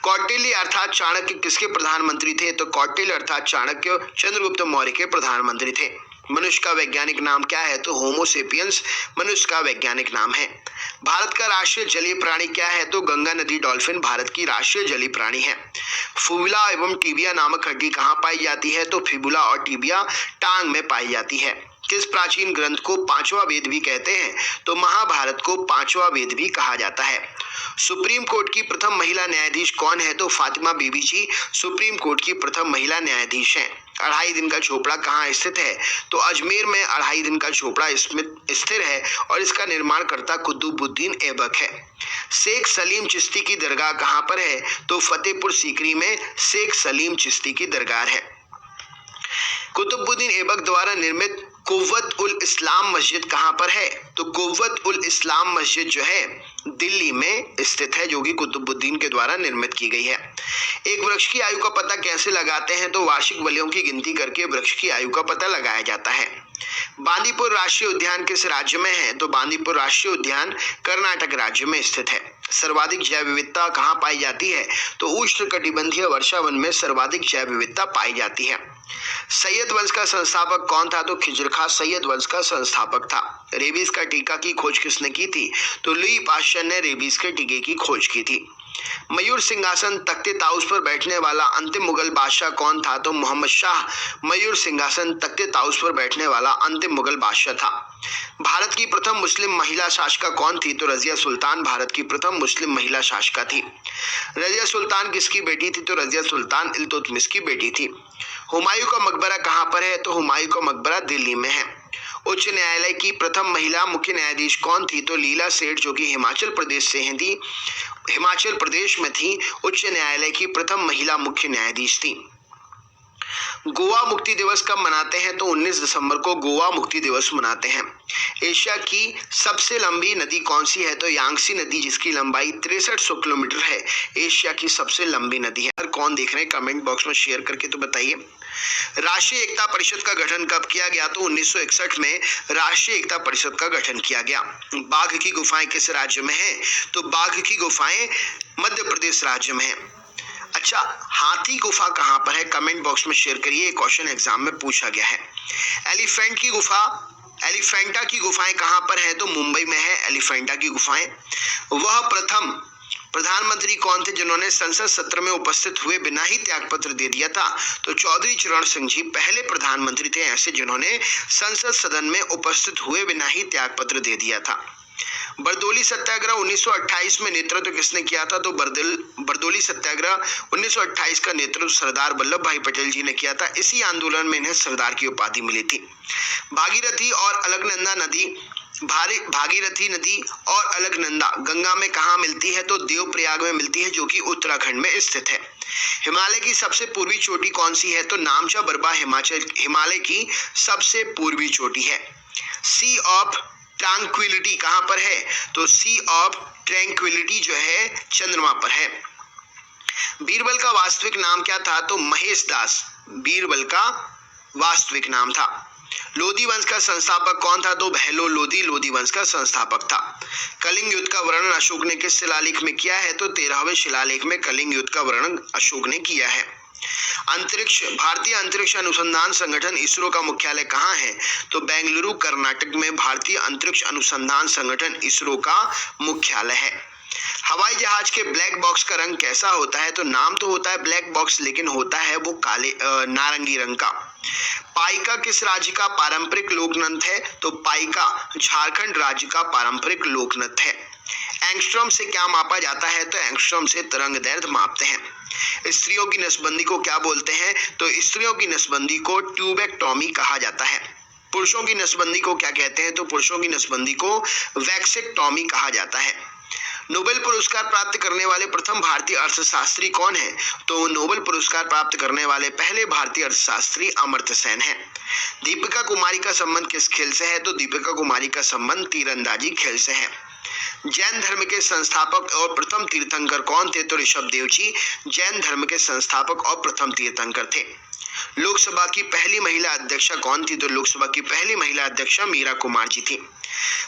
A: कौटिल्य अर्थात चाणक्य किसके प्रधानमंत्री थे? तो कौटिल्य अर्थात चाणक्य चंद्रगुप्त मौर्य के प्रधानमंत्री थे। मनुष्य का वैज्ञानिक नाम क्या है? तो होमो सेपियंस मनुष्य का वैज्ञानिक नाम है। भारत का राष्ट्रीय जलीय प्राणी क्या है? तो गंगा नदी डॉल्फिन भारत की राष्ट्रीय जलीय प्राणी है। फिबुला एवं टिबिया नामक हड्डी कहाँ पाई जाती है? तो फिबुला और टिबिया टांग में पाई जाती है। किस प्राचीन ग्रंथ को पांचवा वेद भी कहते हैं? तो महाभारत को पांचवा वेद भी कहा जाता है। सुप्रीम कोर्ट की प्रथम महिला न्यायाधीश कौन है? तो फातिमा बीबी जी सुप्रीम कोर्ट की प्रथम महिला न्यायाधीश हैं। अढ़ाई दिन का झोपड़ा कहाँ स्थित है? तो अजमेर में अढ़ाई दिन का झोपड़ा इसमें स्थिर है और इसका निर्माणकर्ता कुतुबुद्दीन ऐबक है। शेख सलीम चिश्ती की दरगाह कहाँ पर है? तो फतेहपुर सीकरी में शेख सलीम चिश्ती की दरगाह है। कुतुबुद्दीन ऐबक द्वारा निर्मित कुव्वत उल इस्लाम मस्जिद कहाँ पर है? तो कुव्वत उल इस्लाम मस्जिद जो है दिल्ली में स्थित है, जो कि कुतुबुद्दीन के द्वारा निर्मित की गई है। एक वृक्ष की आयु का पता कैसे लगाते हैं? तो वार्षिक बलियों की गिनती करके वृक्ष की आयु का पता लगाया जाता है। बांदीपुर राष्ट्रीय उद्यान किस राज्य में है? तो बांदीपुर राष्ट्रीय उद्यान कर्नाटक राज्य में स्थित है। सर्वाधिक जैव विविधता कहाँ पाई जाती है? तो उष्णकटिबंधीय वर्षावन में सर्वाधिक जैव विविधता पाई जाती है। सैयद वंश का संस्थापक कौन था? तो खिजर खां सैयद वंश का संस्थापक था। रेबीज का टीका की खोज किसने की थी? तो लुई पाश्चर ने रेबीज के टीके की खोज की थी। मयूर सिंहासन तख्ते ताउस पर बैठने वाला अंतिम मुगल बादशाह कौन था? तो मोहम्मद शाह मयूर सिंहासन तख्ते ताउस पर बैठने वाला अंतिम मुगल बादशाह था। भारत की प्रथम मुस्लिम महिला शासिका कौन थी? तो रजिया सुल्तान भारत की प्रथम मुस्लिम महिला शासिका थी। रजिया सुल्तान किसकी बेटी थी? तो रजिया सुल्तान इल्तुतमिश की बेटी थी। हुमायूं का मकबरा कहाँ पर है? तो हुमायूं का मकबरा दिल्ली में है। उच्च न्यायालय की प्रथम महिला मुख्य न्यायाधीश कौन थी? तो लीला सेठ, जो कि हिमाचल प्रदेश से हैं थी, हिमाचल प्रदेश में थी, उच्च न्यायालय की प्रथम महिला मुख्य न्यायाधीश थी। गोवा मुक्ति दिवस कब मनाते हैं? तो 19 दिसंबर को गोवा मुक्ति दिवस मनाते हैं। एशिया की सबसे लंबी नदी कौन सी है? तो यांगसी नदी, जिसकी लंबाई 6300 किलोमीटर है, एशिया की सबसे लंबी नदी है। कौन देख रहे हैं कमेंट बॉक्स में शेयर करके तो बताइए। राष्ट्रीय एकता परिषद का गठन कब किया गया? तो 1961 में राष्ट्रीय एकता परिषद का गठन किया गया। बाघ की गुफाएं किस राज्य में है? तो बाघ की गुफाएं मध्य प्रदेश राज्य में है। अच्छा, हाथी गुफा कहाँ पर है? कमेंट बॉक्स में शेयर करिए, क्वेश्चन एग्जाम में पूछा गया है। एलिफेंट की गुफा, एलिफेंटा की गुफाएं कहाँ पर है? तो मुंबई में है एलिफेंटा की गुफाएं। वह प्रथम प्रधानमंत्री कौन थे जिन्होंने संसद सत्र में उपस्थित हुए बिना ही त्यागपत्र दे दिया था? तो चौधरी चरण सिंह जी पहले प्रधानमंत्री थे ऐसे जिन्होंने संसद सदन में उपस्थित हुए बिना ही त्यागपत्र दे दिया था। बरदोली सत्याग्रह 1928 में नेतृत्व किसने किया था? तो बरदोली सत्याग्रह 1928 का नेतृत्व सरदार वल्लभ भाई पटेल जी ने किया था। इसी आंदोलन में इन्हें सरदार की उपाधि मिली थी। भागीरथी और अलकनंदा नदी, भागीरथी नदी और अलकनंदा गंगा में कहाँ मिलती है? तो देवप्रयाग में मिलती है, जो कि उत्तराखंड में स्थित है। हिमालय की सबसे पूर्वी चोटी कौन सी है? तो नामचा बरबा हिमालय की सबसे पूर्वी चोटी है। सी ऑफ ट्रैंक्विलिटी कहाँ पर है? तो सी ऑफ ट्रैंक्विलिटी जो है चंद्रमा पर है। बीरबल का वास्तविक नाम क्या था? तो महेश दास बीरबल का वास्तविक नाम था। लोधी वंश का संस्थापक कौन था? तो बहलोल लोधी लोधी वंश का संस्थापक था। कलिंग युद्ध का वर्णन अशोक ने किस शिलालेख में किया है? तो 13वें शिलालेख में कलिंग युद्ध का वर्णन अशोक ने किया है। अंतरिक्ष, भारतीय अंतरिक्ष अनुसंधान संगठन इसरो का मुख्यालय कहाँ है? तो बेंगलुरु कर्नाटक में भारतीय अंतरिक्ष अनुसंधान संगठन इसरो का मुख्यालय है। हवाई जहाज के ब्लैक बॉक्स का रंग कैसा होता है? तो नाम तो होता है ब्लैक बॉक्स, लेकिन होता है वो काले नारंगी रंग का। पाइका किस राज्य का पारंपरिक लोक नृत्य है? तो पाइका झारखंड राज्य का पारंपरिक लोक नृत्य है। एंगस्ट्रॉम से क्या मापा जाता है? तो एंगस्ट्रॉम से तरंग दैर्ध्य मापते हैं। स्त्रियों की नसबंदी को क्या बोलते हैं? तो स्त्रियों की नसबंदी को ट्यूबेक्टॉमी कहा जाता है। पुरुषों की नसबंदी को क्या कहते हैं? तो पुरुषों की नसबंदी को वैक्सेक्टॉमी कहा जाता है। नोबेल पुरस्कार प्राप्त करने वाले प्रथम भारतीय अर्थशास्त्री कौन है? तो नोबेल पुरस्कार प्राप्त करने वाले पहले भारतीय अर्थशास्त्री अमर्त्य सेन है। दीपिका कुमारी का संबंध किस खेल से है? तो दीपिका कुमारी का संबंध तीरंदाजी खेल से है। जैन धर्म के संस्थापक और प्रथम तीर्थंकर कौन थे? तो ऋषभ देव जी जैन धर्म के संस्थापक और प्रथम तीर्थंकर थे। लोकसभा की पहली महिला अध्यक्षा कौन थी? तो लोकसभा की पहली महिला अध्यक्षा मीरा कुमार जी थी।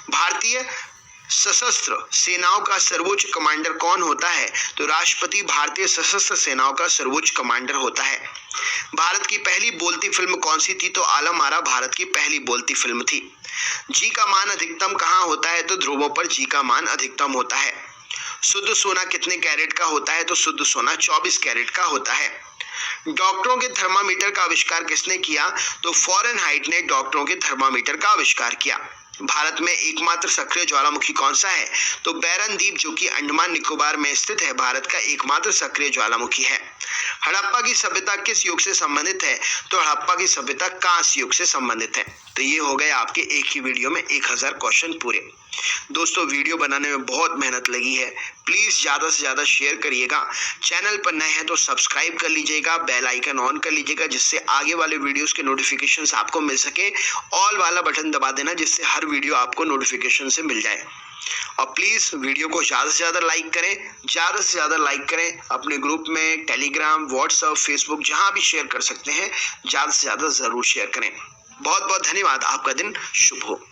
A: भारतीय सशस्त्र सेनाओं का सर्वोच्च कमांडर कौन होता है? तो राष्ट्रपति भारतीय सशस्त्र सेनाओं का सर्वोच्च कमांडर होता है। भारत की पहली बोलती फिल्म कौन सी थी? तो आलम आरा भारत की पहली बोलती फिल्म थी। जी का मान अधिकतम कहाँ होता है? तो ध्रुवों पर जी का मान अधिकतम होता है। शुद्ध सोना कितने कैरेट का होता है? तो शुद्ध सोना 24 कैरेट का होता है। डॉक्टरों के थर्मामीटर का आविष्कार किसने किया? तो फ़ारेनहाइट ने डॉक्टरों के थर्मामीटर का आविष्कार किया। भारत में एकमात्र सक्रिय ज्वालामुखी कौन सा है? तो बैरन द्वीप, जो कि अंडमान निकोबार में स्थित है, भारत का एकमात्र सक्रिय ज्वालामुखी है। हड़प्पा की सभ्यता किस युग से संबंधित है? तो हड़प्पा की सभ्यता कांस्य युग से संबंधित है। तो ये हो गए आपके एक ही वीडियो में 1000 क्वेश्चन पूरे। दोस्तों, वीडियो बनाने में बहुत मेहनत लगी है, प्लीज ज्यादा से ज्यादा शेयर करिएगा। चैनल पर नए हैं तो सब्सक्राइब कर लीजिएगा, बेल आइकन ऑन कर लीजिएगा, जिससे आगे वाले वीडियोस के नोटिफिकेशंस आपको मिल सके। ऑल वाला बटन दबा देना, जिससे हर वीडियो आपको नोटिफिकेशन से मिल जाए। और प्लीज वीडियो को ज्यादा से ज्यादा लाइक करें, ज्यादा से ज्यादा लाइक करें। अपने ग्रुप में टेलीग्राम, व्हाट्सएप, फेसबुक जहां भी शेयर कर सकते हैं, ज्यादा से ज्यादा जरूर शेयर करें। बहुत बहुत धन्यवाद। आपका दिन शुभ हो।